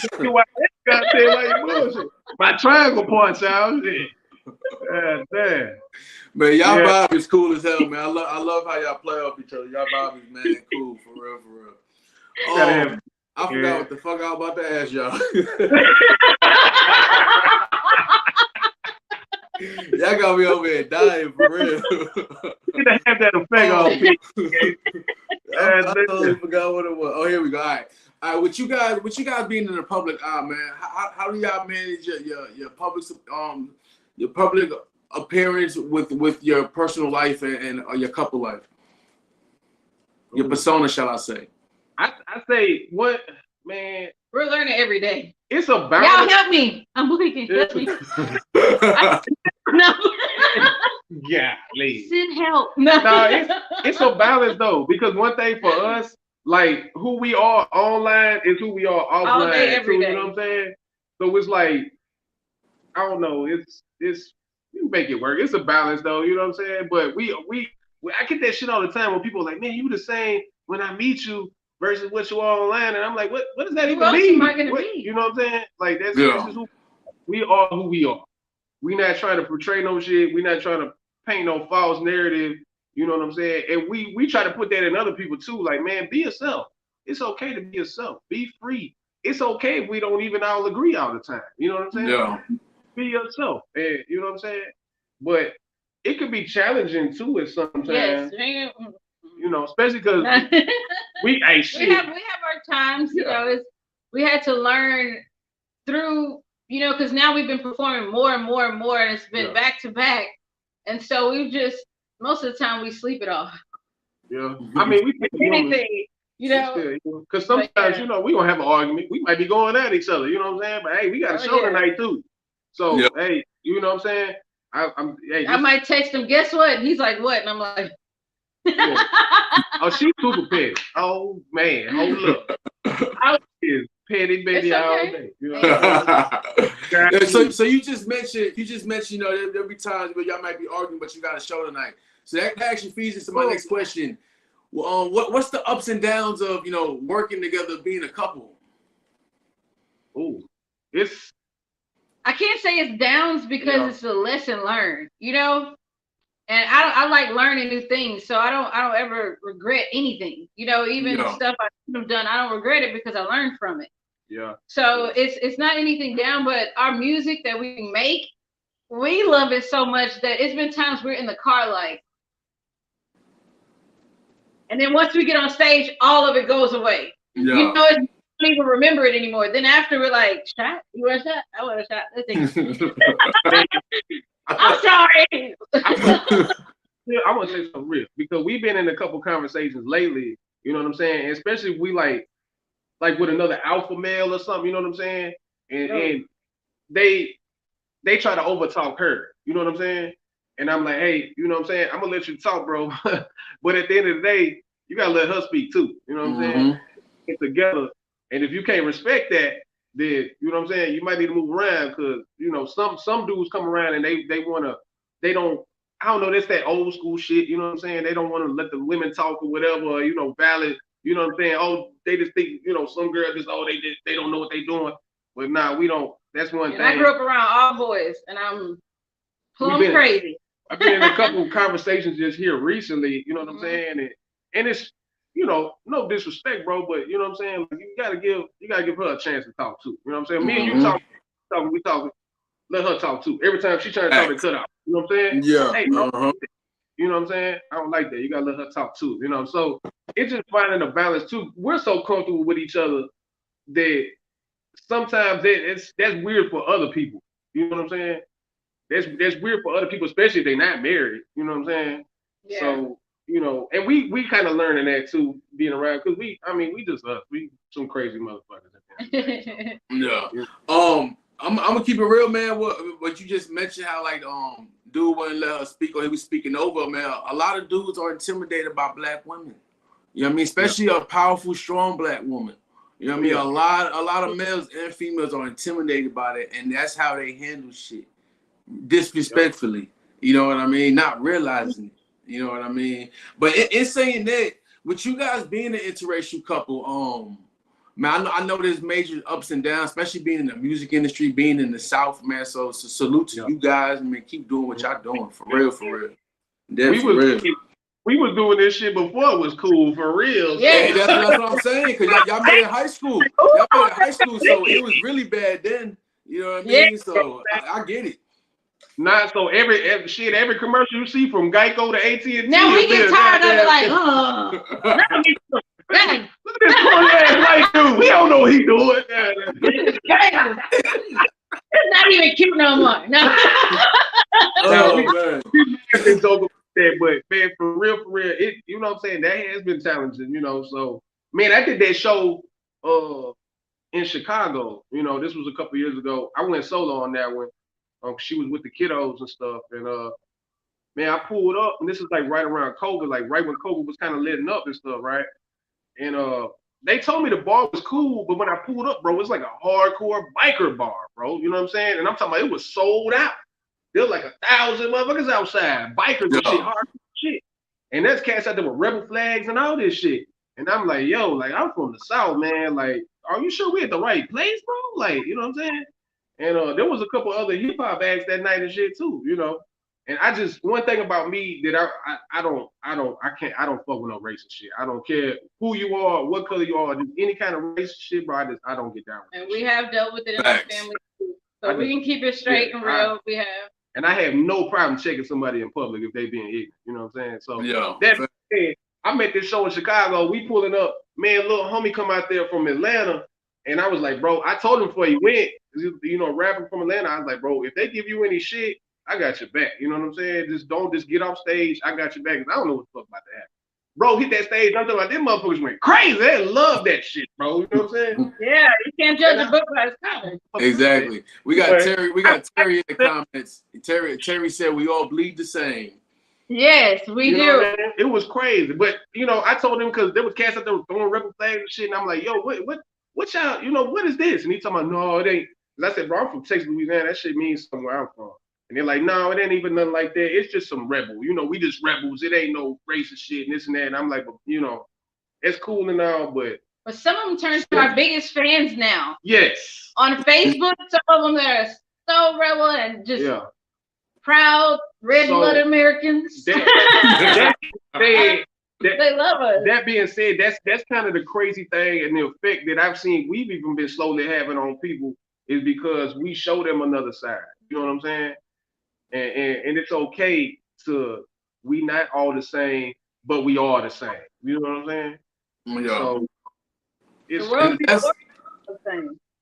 goddamn white bullshit. My triangle points out. God damn. Man, y'all vibe is cool as hell, man. I love how y'all play off each other. Y'all vibe is man cool for real. I forgot what the fuck I was about to ask y'all. Y'all got me over here dying for real. You gonna have that effect on me. I totally forgot what it was. Oh, here we go. All right. With you guys being in the public eye, man, how do y'all manage your public appearance with your personal life and your couple life? Your persona, shall I say? I say what, man. We're learning every day. It's a balance. Y'all help me. I'm bleeding. Help me. No. Yeah, please. Send help. No, it's a balance though, because one thing for us, like who we are online is who we are offline. All day, every day. You know what I'm saying? So it's like, I don't know. It's you make it work. It's a balance though. You know what I'm saying? But I get that shit all the time when people are like, man, you the same when I meet you versus what you are online, and I'm like, what does that even mean? You know what I'm saying? Like that's just who we are. Who we are. We not trying to portray no shit. We not trying to paint no false narrative. You know what I'm saying? And we try to put that in other people too. Like, man, be yourself. It's okay to be yourself. Be free. It's okay if we don't even all agree all the time. You know what I'm saying? Yeah. be yourself, and you know what I'm saying. But it could be challenging too at sometimes. Yes. You know, especially because we have our times. You know, we had to learn through. You know, because now we've been performing more and more and more, and it's been back to back, and so we've just most of the time we sleep it off. Yeah, I mean we anything. You know, because sometimes you know we gonna have an argument. We might be going at each other. You know what I'm saying? But hey, we got a show tonight too. So hey, you know what I'm saying? I might text him. Guess what? And he's like, what? And I'm like, oh, she's too prepared. Oh man, hold up. I is petty baby all day. You know? So you just mentioned, you know, there'll be times where y'all might be arguing, but you got a show tonight. So that actually feeds into my next question. What's the ups and downs of, you know, working together, being a couple? Oh, I can't say it's downs because it's a lesson learned, you know, and I like learning new things, so I don't ever regret anything, you know, even stuff I could have done, I don't regret it because I learned from it. Yeah. So it's not anything down, but our music that we make, we love it so much that it's been times we're in the car like. And then once we get on stage, all of it goes away. Yeah. You know, you don't even remember it anymore. Then after we're like, shot? You want a shot? I want a shot. I'm sorry. I want to say something real because we've been in a couple conversations lately. You know what I'm saying? And especially if we like with another alpha male or something. You know what I'm saying? And they try to overtalk her. You know what I'm saying? And I'm like, hey, you know what I'm saying? I'm gonna let you talk, bro. But at the end of the day, you gotta let her speak too. You know what I'm saying? Get together. And if you can't respect that, then you know what I'm saying, you might need to move around because you know some dudes come around and they don't I don't know, that's that old school shit, you know what I'm saying? They don't want to let the women talk or whatever, or, you know, valid, you know what I'm saying? Oh, they just think, you know, some girls just they don't know what they doing. But nah, we don't. That's one thing. I grew up around all boys and I'm plumb crazy. I've been in a couple of conversations just here recently, you know what I'm saying? And it's, you know, no disrespect, bro, but you know what I'm saying? Like, you gotta give her a chance to talk too. You know what I'm saying? Me and you talking, we talking, let her talk too. Every time she trying to talk, they cut out. You know what I'm saying? Yeah. Hey, you know what I'm saying? I don't like that. You gotta let her talk too. You know, so it's just finding a balance too. We're so comfortable with each other that sometimes that's weird for other people. You know what I'm saying? That's weird for other people, especially if they're not married. You know what I'm saying? Yeah. So, you know, and we kind of learning that too, being around, because we just us. We some crazy motherfuckers. Yeah. I'm gonna keep it real, man. What you just mentioned, how like dude wouldn't let her speak or he was speaking over, man. A lot of dudes are intimidated by black women. You know what I mean? Especially a powerful, strong black woman. You know what I mean? A lot of males and females are intimidated by that, and that's how they handle shit. Disrespectfully. You know what I mean? Not realizing it. You know what I mean? But in saying that, with you guys being an interracial couple, man, I know there's major ups and downs, especially being in the music industry, being in the South, man. So salute to you guys, man. Keep doing what y'all doing, for real, for real. We was doing this shit before it was cool, for real. Yeah, that's what I'm saying, because y'all met in high school. Y'all met in high school, so it was really bad then. You know what I mean? So I get it. Not so every commercial you see from Geico to AT&T. Now we get tired of it, like, look at this poor ass white dude. We don't know what he doing. It's not even cute no more. No. Man. But man, for real, it, you know what I'm saying, that has been challenging, you know. So man, I did that show in Chicago. You know, this was a couple years ago. I went solo on that one. She was with the kiddos and stuff, and man, I pulled up, and this is like right around COVID, like right when COVID was kind of letting up and stuff, right? And they told me the bar was cool, but when I pulled up, bro, it's like a hardcore biker bar, bro. You know what I'm saying? And I'm talking about it was sold out. There was like 1,000 motherfuckers outside, bikers and shit, hardcore shit. And that's cats out there with rebel flags and all this shit. And I'm like, yo, like I'm from the South, man. Like, are you sure we at the right place, bro? Like, you know what I'm saying? And there was a couple other hip hop acts that night and shit too, you know. And I just, one thing about me that I don't fuck with no racist shit. I don't care who you are, what color you are, just any kind of racist shit, bro. I don't get down with it. And we have dealt with it in our family too. So we can keep it straight and real. We have. And I have no problem checking somebody in public if they being ignorant. You know what I'm saying? So yeah. That said, I'm at this show in Chicago. We pulling up. Man, little homie come out there from Atlanta. And I was like, bro, I told him before he went, you know, rapping from Atlanta. I was like, bro, if they give you any shit, I got your back. You know what I'm saying? Don't get off stage. I got your back. I don't know what the fuck about to happen. Bro, hit that stage. I'm talking about them motherfuckers went crazy. They love that shit, bro. You know what I'm saying? Yeah, you can't judge a book by its cover. Exactly. We got Terry in the comments. Terry said we all bleed the same. Yes, we do. It was crazy. But you know, I told him because there was cats out there throwing rebel flags and shit, and I'm like, yo, what y'all, you know, what is this? And he talking about, no, it ain't. And I said, bro, I'm from Texas, Louisiana. That shit means somewhere I'm from. And they're like, no, it ain't even nothing like that. It's just some rebel. You know, we just rebels. It ain't no racist shit and this and that. And I'm like, you know, it's cool and all, but some of them turn to our biggest fans now. Yes. On Facebook, some of them that are so rebel and just proud, red-blooded Americans. They love us. That being said, that's kind of the crazy thing and the effect that I've seen we've even been slowly having on people is because we show them another side. You know what I'm saying? And it's okay to, we not all the same, but we are the same. You know what I'm saying? Yeah. So it's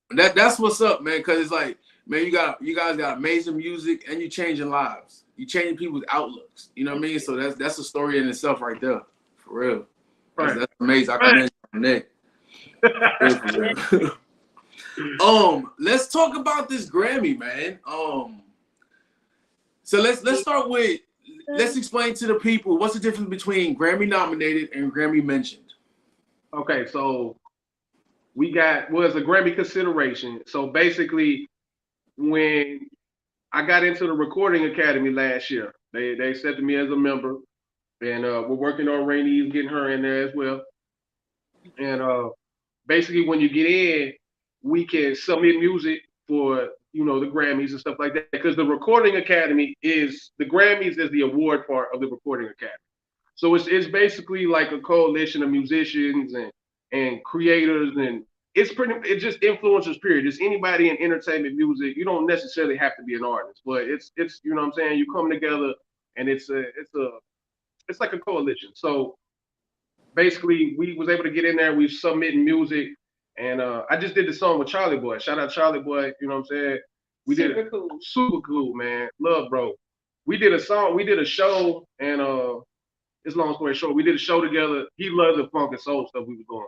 that's what's up, man. Cause it's like, man, you guys got amazing music and you're changing lives. You changing people's outlooks. You know what I mean? So that's a story in itself right there. For real. That's amazing. I commend you on that. Let's talk about this Grammy, man. So let's start with, let's explain to the people what's the difference between Grammy nominated and Grammy mentioned. Okay, so we got it's a Grammy consideration. So basically, when I got into the Recording Academy last year, they accepted me as a member, and we're working on Ray'ne, getting her in there as well. And basically, when you get in, we can submit music for, you know, the Grammys and stuff like that, because the Recording Academy is, the Grammys is the award part of the Recording Academy. So it's basically like a coalition of musicians and creators, and it's just influencers, period. It's anybody in entertainment music. You don't necessarily have to be an artist, but it's you know what I'm saying, you come together and it's like a coalition. So basically we was able to get in there, we submitting music. And I just did the song with Charlie Boy. Shout out Charlie Boy, you know what I'm saying? Super cool, man. Love, bro. We did a show, and it's long story short, we did a show together. He loved the funk and soul stuff we was doing.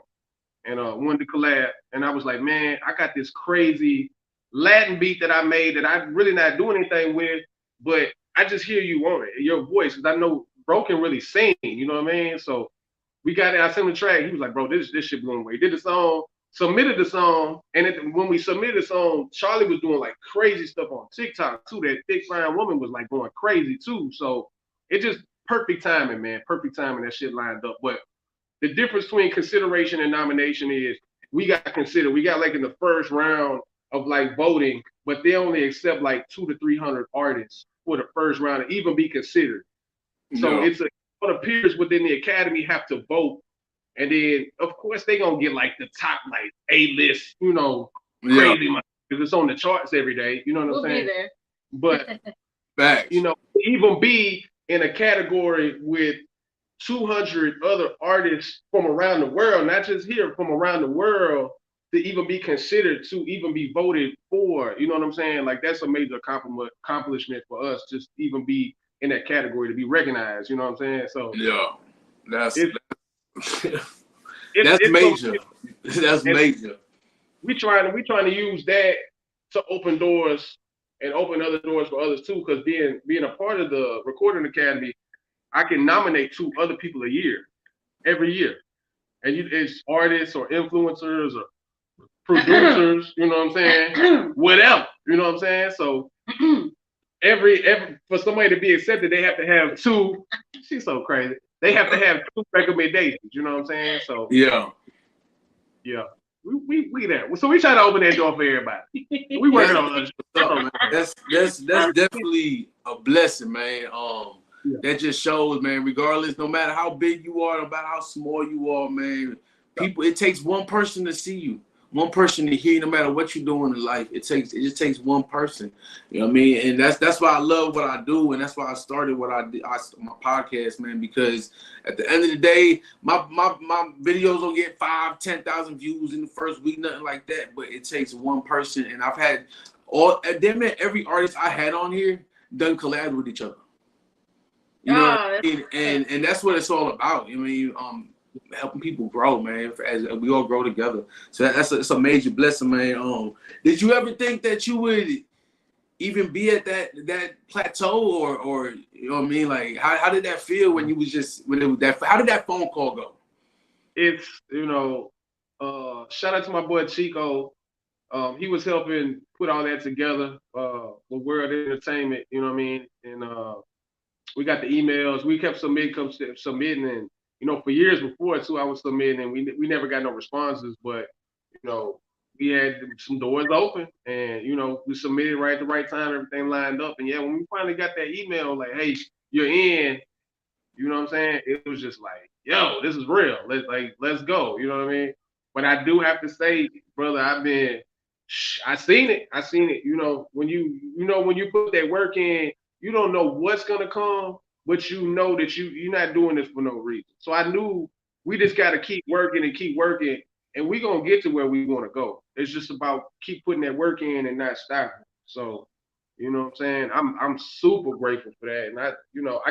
And wanted to collab. And I was like, man, I got this crazy Latin beat that I made that I'm really not doing anything with, but I just hear you on it, your voice, because I know bro can really sing, you know what I mean? So we got it, I sent him the track. He was like, bro, this shit blew away. He did the song, submitted the song, and when we submitted the song, Charlie was doing like crazy stuff on TikTok too. That thick fine woman was like going crazy too. So it just perfect timing, man. Perfect timing. That shit lined up. But the difference between consideration and nomination is we got considered. We got like in the first round of like voting, but they only accept like 200 to 300 artists for the first round to even be considered. So it's what appears within the Academy have to vote. And then, of course, they gonna get like the top, like A-list, you know, crazy money, because it's on the charts every day. You know what I'm saying? Be there. But you know, even be in a category with 200 other artists from around the world, not just here, from around the world, to even be considered, to even be voted for. You know what I'm saying? Like that's a major accomplishment for us, just to even be in that category, to be recognized. You know what I'm saying? So that's major. That's major. We trying to use that to open doors and open other doors for others too. Because being a part of the Recording Academy, I can nominate 2 other people a year, every year, and it's artists or influencers or producers. You know what I'm saying? Whatever. You know what I'm saying? So every for somebody to be accepted, they have to have 2. She's so crazy. They have to have 2 recommendations. You know what I'm saying? So yeah. We there. So we try to open that door for everybody. We working on that. That's definitely a blessing, man. That just shows, man, regardless, no matter how big you are, no matter how small you are, man, people, it takes one person to see you, one person to hear, no matter what you're doing in life. It just takes one person. You know what I mean? And that's why I love what I do, and that's why I started what I did, my podcast, man. Because at the end of the day, my videos don't get 5,000-10,000 views in the first week, nothing like that. But it takes one person, and I've had damn it, every artist I had on here done collab with each other. You know what I mean? And that's what it's all about. I mean, helping people grow, man, as we all grow together. So it's a major blessing, man. Did you ever think that you would even be at that plateau, or you know what I mean? Like, how did that feel when you was just how did that phone call go? It's, you know, shout out to my boy Chico. He was helping put all that together with World Entertainment, you know what I mean? And we got the emails. We kept submitting, and you know, for years before too, I was submitting, and we never got no responses. But you know, we had some doors open, and you know, we submitted right at the right time, everything lined up. And yeah, when we finally got that email, like, hey, you're in, you know what I'm saying? It was just like, yo, this is real. Let's go. You know what I mean? But I do have to say, brother, I seen it. You know, when you put that work in, you don't know what's gonna come, but you know that you're not doing this for no reason. So I knew we just gotta keep working, and we're gonna get to where we wanna go. It's just about keep putting that work in and not stopping. So, you know what I'm saying? I'm super grateful for that. And I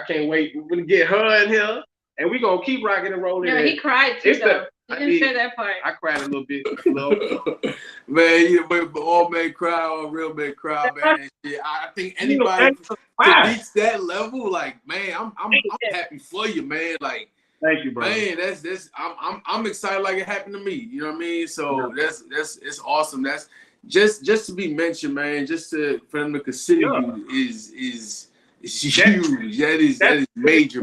can't wait. We're gonna get her in here, and we're gonna keep rocking and rolling. No, he cried too, though. He didn't say that part. I cried a little bit. Man, all men cry, all real men cry, man. I think anybody to reach that level, like, man, I'm happy for you, man. Like, thank you, bro. Man, I'm excited like it happened to me. You know what I mean? So it's awesome. That's just to be mentioned, man. Just for them to consider you is huge. That is major.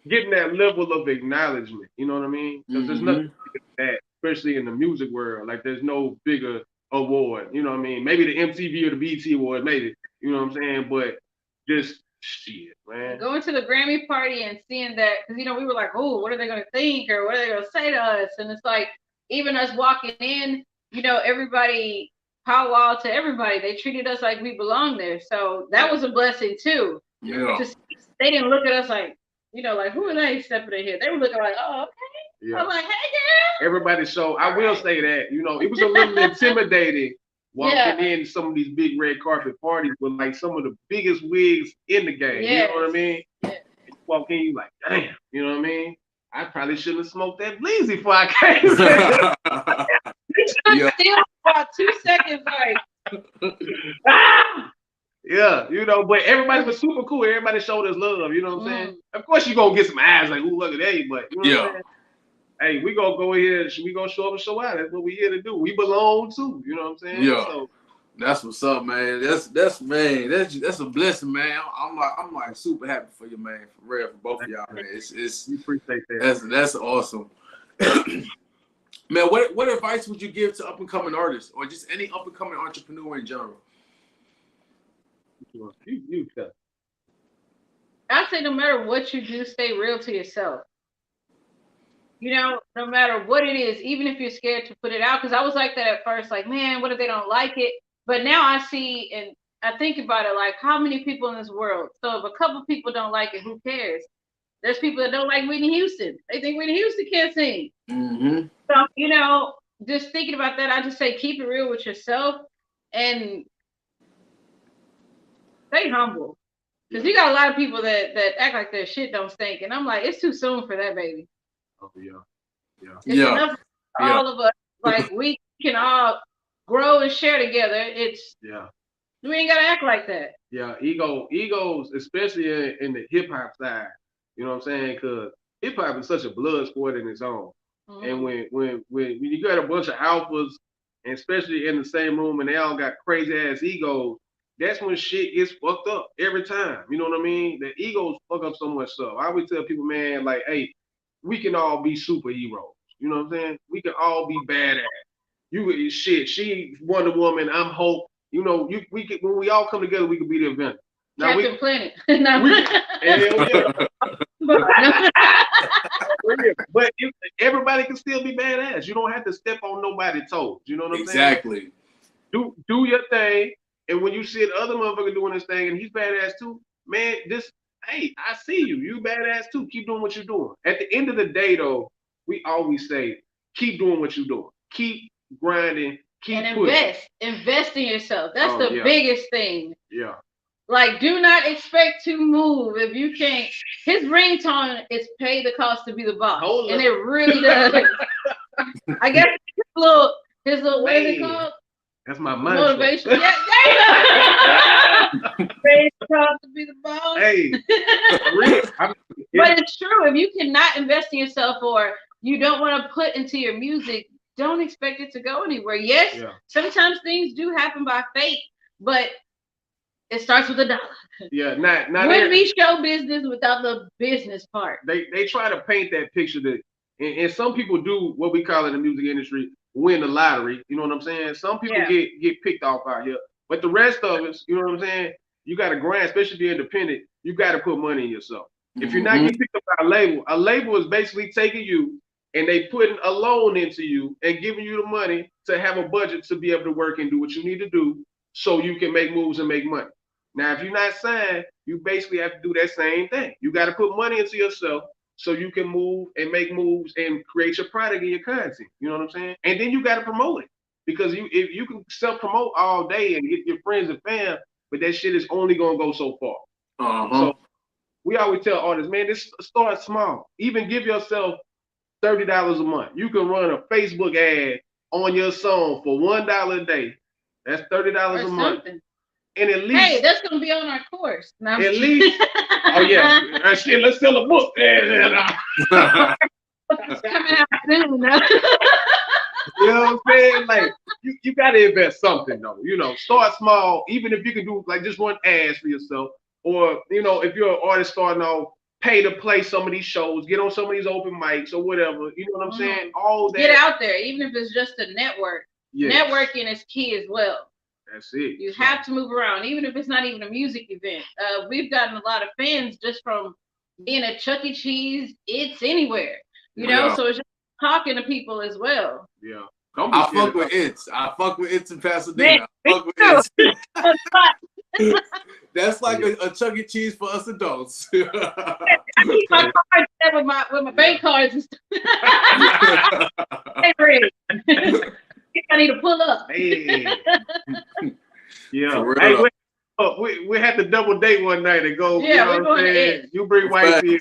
Getting that level of acknowledgement, you know what I mean? Because there's nothing bigger than that, especially in the music world. Like, there's no bigger award, you know what I mean? Maybe the MTV or the BET award, maybe, you know what I'm saying? But just shit, man. Going to the Grammy party and seeing that, because, you know, we were like, oh, what are they going to think, or what are they going to say to us? And it's like, even us walking in, you know, everybody powwow to everybody. They treated us like we belonged there. So that was a blessing, too. Yeah. They didn't look at us like, you know, like, who are they stepping in here? They were looking like, oh, okay. Yeah. I'm like, hey, girl. Everybody, so I will say that, you know, it was a little intimidating walking in some of these big red carpet parties with like some of the biggest wigs in the game. You know what I mean? Yeah. You walk in, you like, damn, you know what I mean? I probably shouldn't have smoked that bleezy before I came. Still about 2 seconds, like, yeah, you know, but everybody was super cool. Everybody showed us love, you know what I'm saying? Of course, you're going to get some eyes like, ooh, look at that, but you know what I'm saying? Hey, we going to go here, we going to show up and show out. That's what we here to do. We belong too, you know what I'm saying? Yeah. So, that's what's up, man. That's a blessing, man. I'm like super happy for you, man. For real, for both of y'all, man. We appreciate that. That's awesome. Man, what advice would you give to up and coming artists or just any up and coming entrepreneur in general? I say no matter what you do, stay real to yourself. You know, no matter what it is, even if you're scared to put it out, because I was like that at first, like, man, what if they don't like it? But now I see and I think about it like, how many people in this world? So if a couple people don't like it, who cares? There's people that don't like Whitney Houston. They think Whitney Houston can't sing. Mm-hmm. So, you know, just thinking about that, I just say keep it real with yourself and stay humble. Because you got a lot of people that act like their shit don't stink. And I'm like, it's too soon for that, baby. Oh, yeah. It's enough for all of us. Like, we can all grow and share together. We ain't got to act like that. Yeah, egos, especially in the hip-hop side. You know what I'm saying? Because hip-hop is such a blood sport in its own. Mm-hmm. And when you got a bunch of alphas, and especially in the same room, and they all got crazy-ass egos, that's when shit gets fucked up every time. You know what I mean? The egos fuck up so much stuff. I always tell people, man, like, hey, we can all be superheroes. You know what I'm saying? We can all be badass. You shit. She Wonder Woman. I'm Hulk. You know, we can, when we all come together, we can be the Avenger. Captain Planet. Hell yeah. But everybody can still be badass. You don't have to step on nobody's toes. You know what I'm saying? Exactly. Do your thing, and when you see the other motherfucker doing this thing and he's badass too, man, hey, I see you. You badass too. Keep doing what you're doing. At the end of the day, though, we always say, keep doing what you're doing. Keep grinding. Keep and pushing. Invest in yourself. That's the biggest thing. Yeah. Like, do not expect to move if you can't. His ringtone is pay the cost to be the boss, and it really does. I guess his little what is it called? That's my mantra. Motivation. Yeah, there you go. Pay the cost to be the boss. Hey, but it's true. If you cannot invest in yourself, or you don't want to put into your music, don't expect it to go anywhere. Yes, sometimes things do happen by fate, but it starts with a dollar. Yeah, not wouldn't be show business without the business part. They try to paint that picture that, and some people do what we call in the music industry win the lottery. You know what I'm saying? Some people get picked off out here, but the rest of us, you know what I'm saying? You got to grind, especially if you're independent. You got to put money in yourself. If you're not getting picked up by a label is basically taking you and they putting a loan into you and giving you the money to have a budget to be able to work and do what you need to do so you can make moves and make money. Now, if you're not signed, you basically have to do that same thing. You got to put money into yourself so you can move and make moves and create your product and your content. You know what I'm saying? And then you got to promote it, because if you can self-promote all day and get your friends and fam, but that shit is only going to go so far. So we always tell artists, man, just start small. Even give yourself $30 a month. You can run a Facebook ad on your song for $1 a day. That's $30 a month. And at least, hey, that's gonna be on our course. No, at least, oh yeah, shit, let's sell a book. It's coming out soon. You know what I'm saying? Like, you gotta invest something though. You know, start small. Even if you can do like just run ads for yourself, or you know, if you're an artist starting off, pay to play some of these shows, get on some of these open mics or whatever. You know what I'm saying? All that. Get out there, even if it's just a network. Yes. Networking is key as well. That's it. You have to move around, even if it's not even a music event. We've gotten a lot of fans just from being at Chuck E. Cheese. It's anywhere, you know. So it's just talking to people as well. Yeah, I fuck with It's in Pasadena. I fuck with It's. That's like a Chuck E. Cheese for us adults. I keep my cards there with my bank cards and stuff. I need to pull up. Hey. Yeah. Hey, we had to double date one night and go. Yeah, you know what I'm saying? You bring wifey.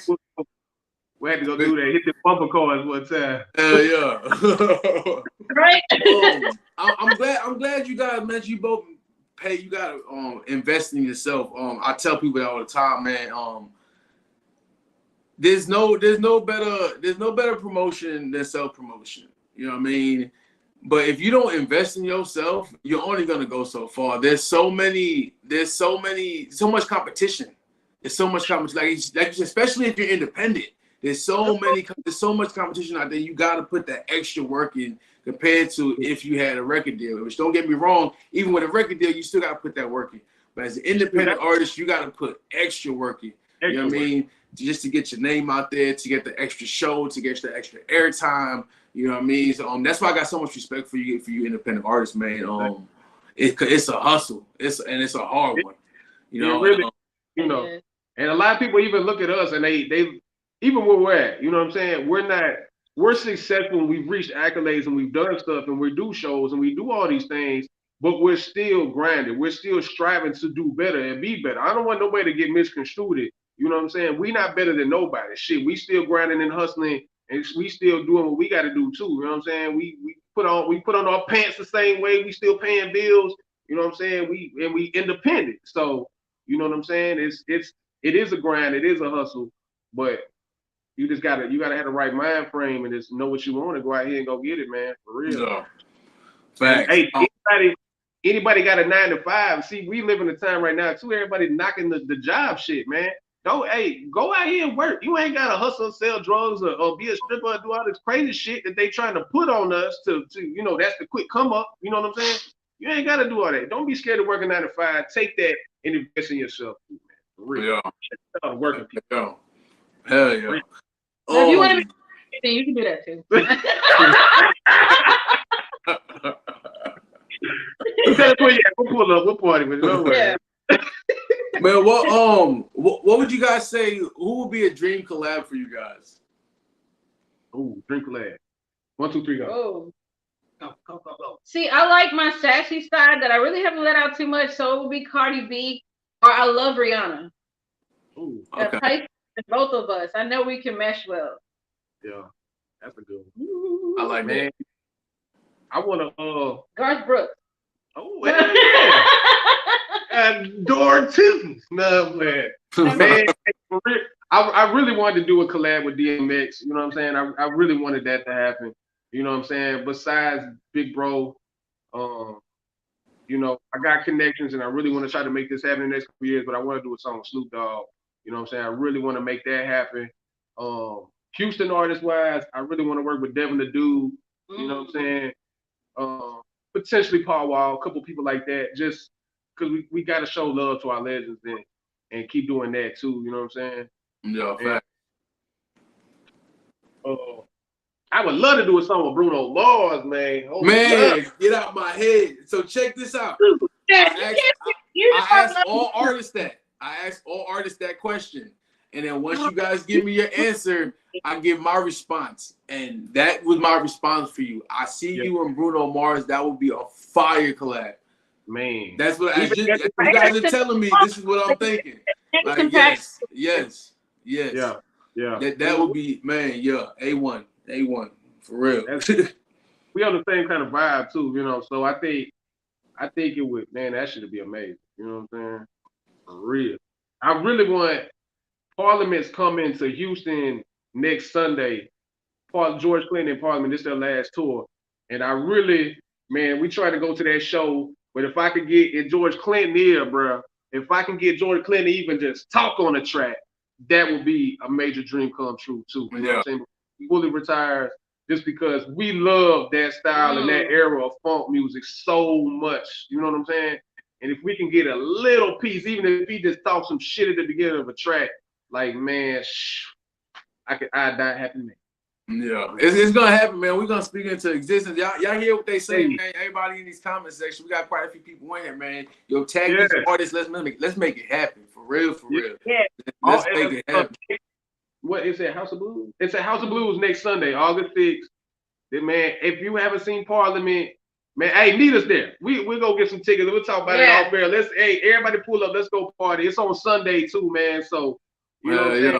We had to go do that. Hit the bumper cars one time. Hell yeah. Right. I'm glad you guys mentioned you both pay. You gotta invest in yourself. I tell people that all the time, man. There's no better promotion than self promotion. You know what I mean? But if you don't invest in yourself, you're only gonna go so far. There's so much competition. There's so much competition. Like especially if you're independent, there's so much competition out there. You gotta put that extra work in compared to if you had a record deal. Which don't get me wrong, even with a record deal, you still gotta put that work in. But as an independent artist, you gotta put extra work in. You know what I mean? Just to get your name out there, to get the extra show, to get the extra airtime. You know what I mean? So that's why I got so much respect for you independent artists, man. It's a hustle. It's a hard one. You know, really, you know. And a lot of people even look at us and they even where we're at, you know what I'm saying? We're successful and we've reached accolades and we've done stuff and we do shows and we do all these things, but we're still grinding. We're still striving to do better and be better. I don't want nobody to get misconstrued. You know what I'm saying? We not better than nobody. Shit, we still grinding and hustling. And we still doing what we got to do too. You know what I'm saying? We put on our pants the same way. We still paying bills. You know what I'm saying? We independent. So you know what I'm saying? It is a grind. It is a hustle. But you gotta have the right mind frame and just know what you want to go out here and go get it, man. For real. Yeah. Facts. Hey, anybody got a 9-to-5? See, we live in a time right now too. Everybody knocking the job shit, man. Go out here and work. You ain't gotta hustle, sell drugs, or be a stripper, or do all this crazy shit that they trying to put on us to you know, that's the quick come up. You know what I'm saying? You ain't gotta do all that. Don't be scared of working 9-to-5. Take that and invest in yourself, man. For real. Yeah. Working people. Hell yeah. If you want to be, then you can do that too. We'll pull up. We'll party with it. Yeah. Man, what would you guys say? Who would be a dream collab for you guys? Ooh, dream collab. 1, 2, 3, go. Oh. Go. See, I like my sassy side that I really haven't let out too much, so it would be Cardi B, or I love Rihanna. Ooh, okay. Both of us. I know we can mesh well. Yeah, that's a good one. I like man. I want to Garth Brooks. Oh, yeah. Door too. No, man. Man, I really wanted to do a collab with DMX. You know what I'm saying? I really wanted that to happen. You know what I'm saying? Besides Big Bro, you know, I got connections and I really want to try to make this happen in the next couple years, but I want to do a song with Snoop Dogg. You know what I'm saying? I really want to make that happen. Houston artist wise, I really want to work with Devin the Dude. You know what I'm saying? Potentially Paul Wall, a couple people like that, just because we got to show love to our legends and keep doing that too. You know what I'm saying? Yeah, fact. I would love to do a song with Bruno Mars, man. Get out my head. So check this out. I asked all artists that question. And then once you guys give me your answer, I give my response. And that was my response for you. I see you and Bruno Mars. That would be a fire collab. Man. That's what you guys are telling me. This is what I'm thinking. Like, yes. Yeah. That would be, man, yeah, A1, for real. We on the same kind of vibe too, you know. So I think it would, man, that should be amazing. You know what I'm saying? For real. I really want Parliament's coming to Houston next Sunday. George Clinton and Parliament, this is their last tour. And I really, man, we try to go to that show. But if I could get George Clinton here, bro, if I can get George Clinton to even just talk on the track, that would be a major dream come true too. You know what I'm saying? Fully retires, just because we love that style and that era of funk music so much. You know what I'm saying? And if we can get a little piece, even if he just talks some shit at the beginning of a track, like, man, I'd die happy, man. Yeah, it's gonna happen, man. We're gonna speak into existence. Y'all hear what they say, man. Everybody in these comment sections, we got quite a few people in here, man. Yo, tag these artists. Let's make it happen for real. Yeah. Let's make it happen. What is it? House of Blues? It's at House of Blues next Sunday, August 6th. Then, man, if you haven't seen Parliament, man, hey, meet us there. We'll go get some tickets. We'll talk about it off air. Everybody pull up. Let's go party. It's on Sunday too, man. So you know what I'm saying?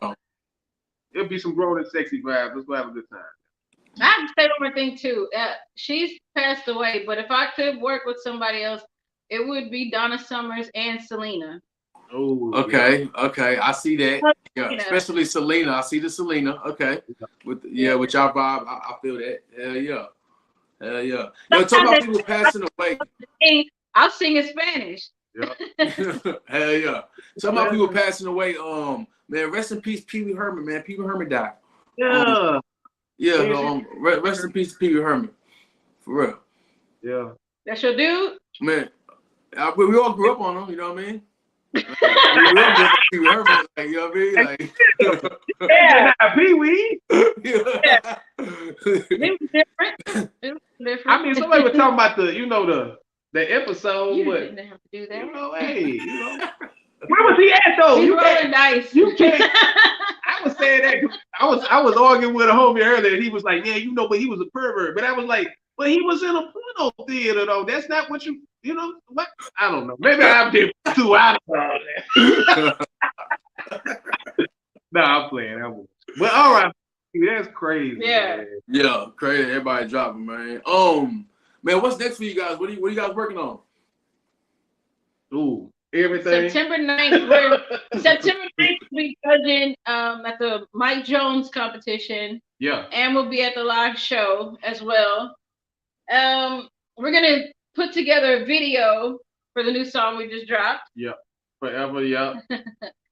It'll be some grown and sexy vibes. Let's go have a good time. I have to say one more thing too. She's passed away, but if I could work with somebody else, it would be Donna Summers and Selena. Oh, okay. I see that. Yeah, especially Selena. I see the Selena. Okay, with y'all vibe, I feel that. Hell yeah. Yo, talk about people passing away. I'll sing in Spanish. Yeah. Hell yeah. Talk about people passing away. Man, rest in peace, Pee Wee Herman. Man, Pee Wee Herman died. Rest in peace, Pee Wee Herman. For real. Yeah. That's your dude. Man, we all grew up on him. You know what I mean? We grew up with Pee Wee Herman. Like, you know what I mean? Like, Pee Wee. Yeah. It was different. I mean, somebody was talking about the episode. You didn't have to do that. You know, hey, where was he at though? You rolling dice. You can't. I was saying that I was arguing with a homie earlier, and he was like, "Yeah, but he was a pervert." But I was like, "But he was in a porno theater though. That's not what you know what? I don't know. Maybe I'm different too. I don't know." No, I'm playing. But all right, that's crazy. Yeah. Man. Yeah, crazy. Everybody dropping, man. Man, what's next for you guys? What are you guys working on? Ooh. Everything. September 9th, we'll be judging at the Mike Jones competition. Yeah. And we'll be at the live show as well. We're gonna put together a video for the new song we just dropped. Yeah. Forever, yeah.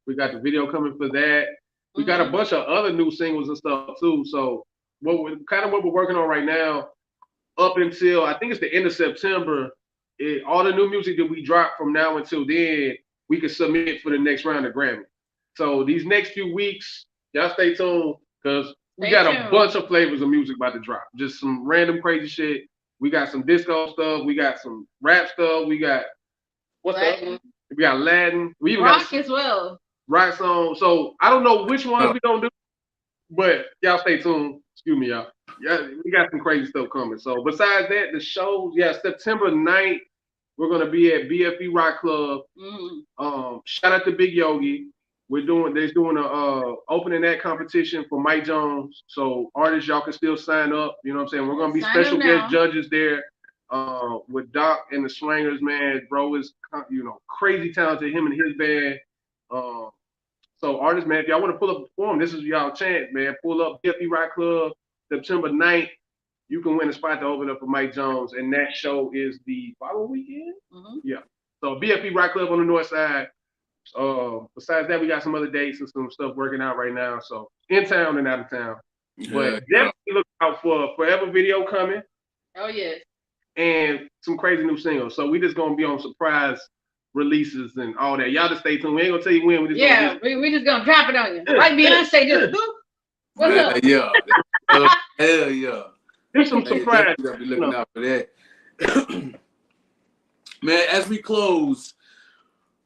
We got the video coming for that. We got a bunch of other new singles and stuff too. So what we're working on right now, up until I think it's the end of September. All the new music that we drop from now until then, we can submit for the next round of Grammy. So these next few weeks, y'all stay tuned, because We got a bunch of flavors of music about to drop. Just some random crazy shit. We got some disco stuff. We got some rap stuff. We got what's the other one? We got Latin. We even rock got as well. Rock song. So I don't know which ones we gonna do, but y'all stay tuned. Excuse me, y'all. Yeah, we got some crazy stuff coming. So besides that, the shows, September 9th, we're gonna be at BFE Rock Club. Shout out to Big Yogi. They're doing a opening act competition for Mike Jones. So artists, y'all can still sign up. You know what I'm saying? We're gonna be special guest judges there. With Doc and the Swangers, man. Bro is crazy talented, him and his band. So artists, man, if y'all want to pull up the form, this is y'all chance, man. Pull up BFE Rock Club, September 9th. You can win a spot to open up for Mike Jones, and that show is the following weekend. Yeah. So BFE Rock Club on the north side. Besides that, we got some other dates and some stuff working out right now. So in town and out of town. But definitely look out for a Forever video coming. Oh yes. And some crazy new singles. So we just gonna be on surprise releases and all that. Y'all just stay tuned. We ain't gonna tell you when. We just gonna drop it on you. Like Beyonce just boop. What's up? Yeah. Hell yeah. There's some surprise. You gotta be looking out for that. Man, as we close,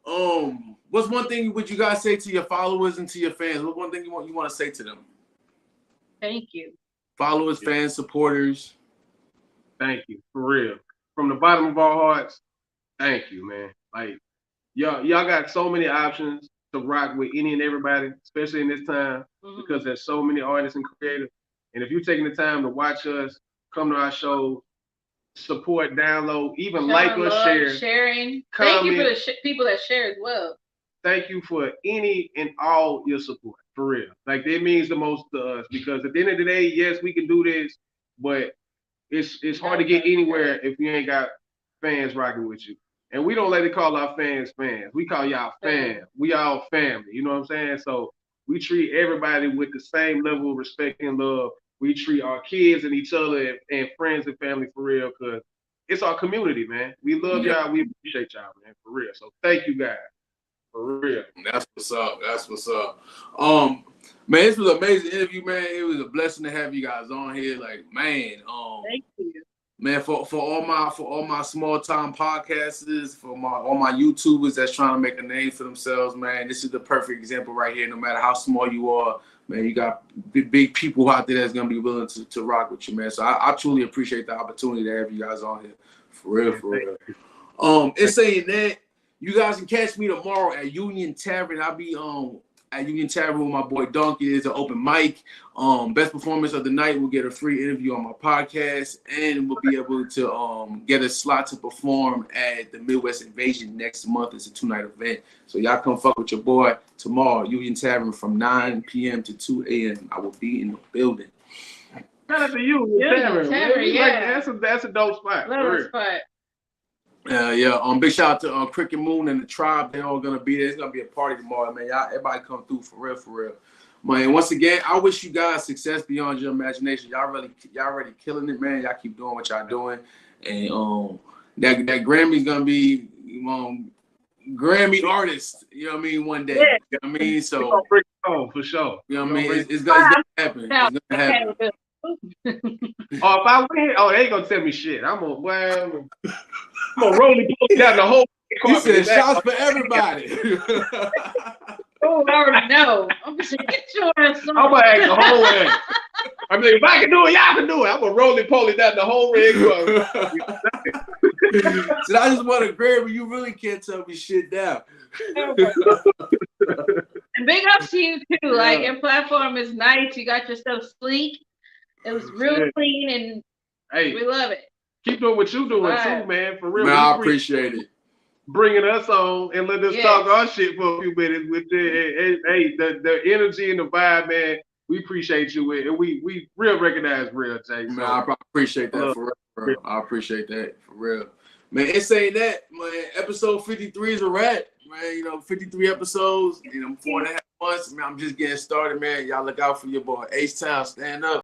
what's one thing would you guys say to your followers and to your fans? What's one thing you want to say to them? Thank you. Followers, fans, supporters. Thank you, for real. From the bottom of our hearts, thank you, man. Like, y'all got so many options to rock with any and everybody, especially in this time, because there's so many artists and creators. And if you're taking the time to watch us, come to our show, support, download, even like us, share. Sharing. Comment. Thank you for the people that share as well. Thank you for any and all your support, for real. Like, it means the most to us, because at the end of the day, yes, we can do this, but it's hard to get anywhere if you ain't got fans rocking with you. And we don't let it call our fans fans. We call y'all fam. We all family. You know what I'm saying? So we treat everybody with the same level of respect and love. We treat our kids and each other and friends and family for real, because it's our community, man. We love y'all. We appreciate y'all, man, for real. So thank you guys. For real. That's what's up. That's what's up. Man, this was an amazing interview, man. It was a blessing to have you guys on here. Like, man, thank you. Man, for all my small time podcasters, for all my YouTubers that's trying to make a name for themselves, man, this is the perfect example right here. No matter how small you are, man, you got big people out there that's gonna be willing to rock with you, man. So I truly appreciate the opportunity to have you guys on here. For real. In saying that, you guys can catch me tomorrow at Union Tavern. I'll be at Union Tavern with my boy Donkey. It's an open mic. Best performance of the night will get a free interview on my podcast, and we'll be able to get a slot to perform at the Midwest Invasion next month. It's a 2-night event. So y'all come fuck with your boy tomorrow, Union Tavern, from 9 p.m. to 2 a.m. I will be in the building. Shout out to you, Tavern. Like, that's a dope spot. Big shout out to Cricket Moon and the Tribe. They're all gonna be there. It's gonna be a party tomorrow, man. Y'all, everybody come through for real. Man, once again, I wish you guys success beyond your imagination. Y'all really killing it, man. Y'all keep doing what y'all doing, and that Grammy's gonna be Grammy artist. You know what I mean? One day. Yeah. You know what I mean? So for sure. You know what I mean? It's gonna happen. It's gonna happen. If I win, they ain't gonna tell me shit. I'm gonna roll it down the whole. He said shots for everybody. Oh, I already know. I'm gonna get your ass on. I'm gonna act the whole way. I mean, if I can do it, y'all can do it. I'm gonna roll it down the whole rig. So I just want to Grammy. You really can't tell me shit down. And big ups to you too. Like, your platform is nice. You got your stuff sleek. It was real clean, and we love it. Keep doing what you doing too, man. For real. Man, I appreciate it. Bringing us on and let us talk our shit for a few minutes with the energy and the vibe, man. We appreciate you, and we real recognize real, Jay. Man, I appreciate that for real. I appreciate that for real. Man, it's saying that, man, episode 53 is a wrap, man. 53 episodes, 4.5 months. Man, I'm just getting started, man. Y'all look out for your boy. H-Town, stand up.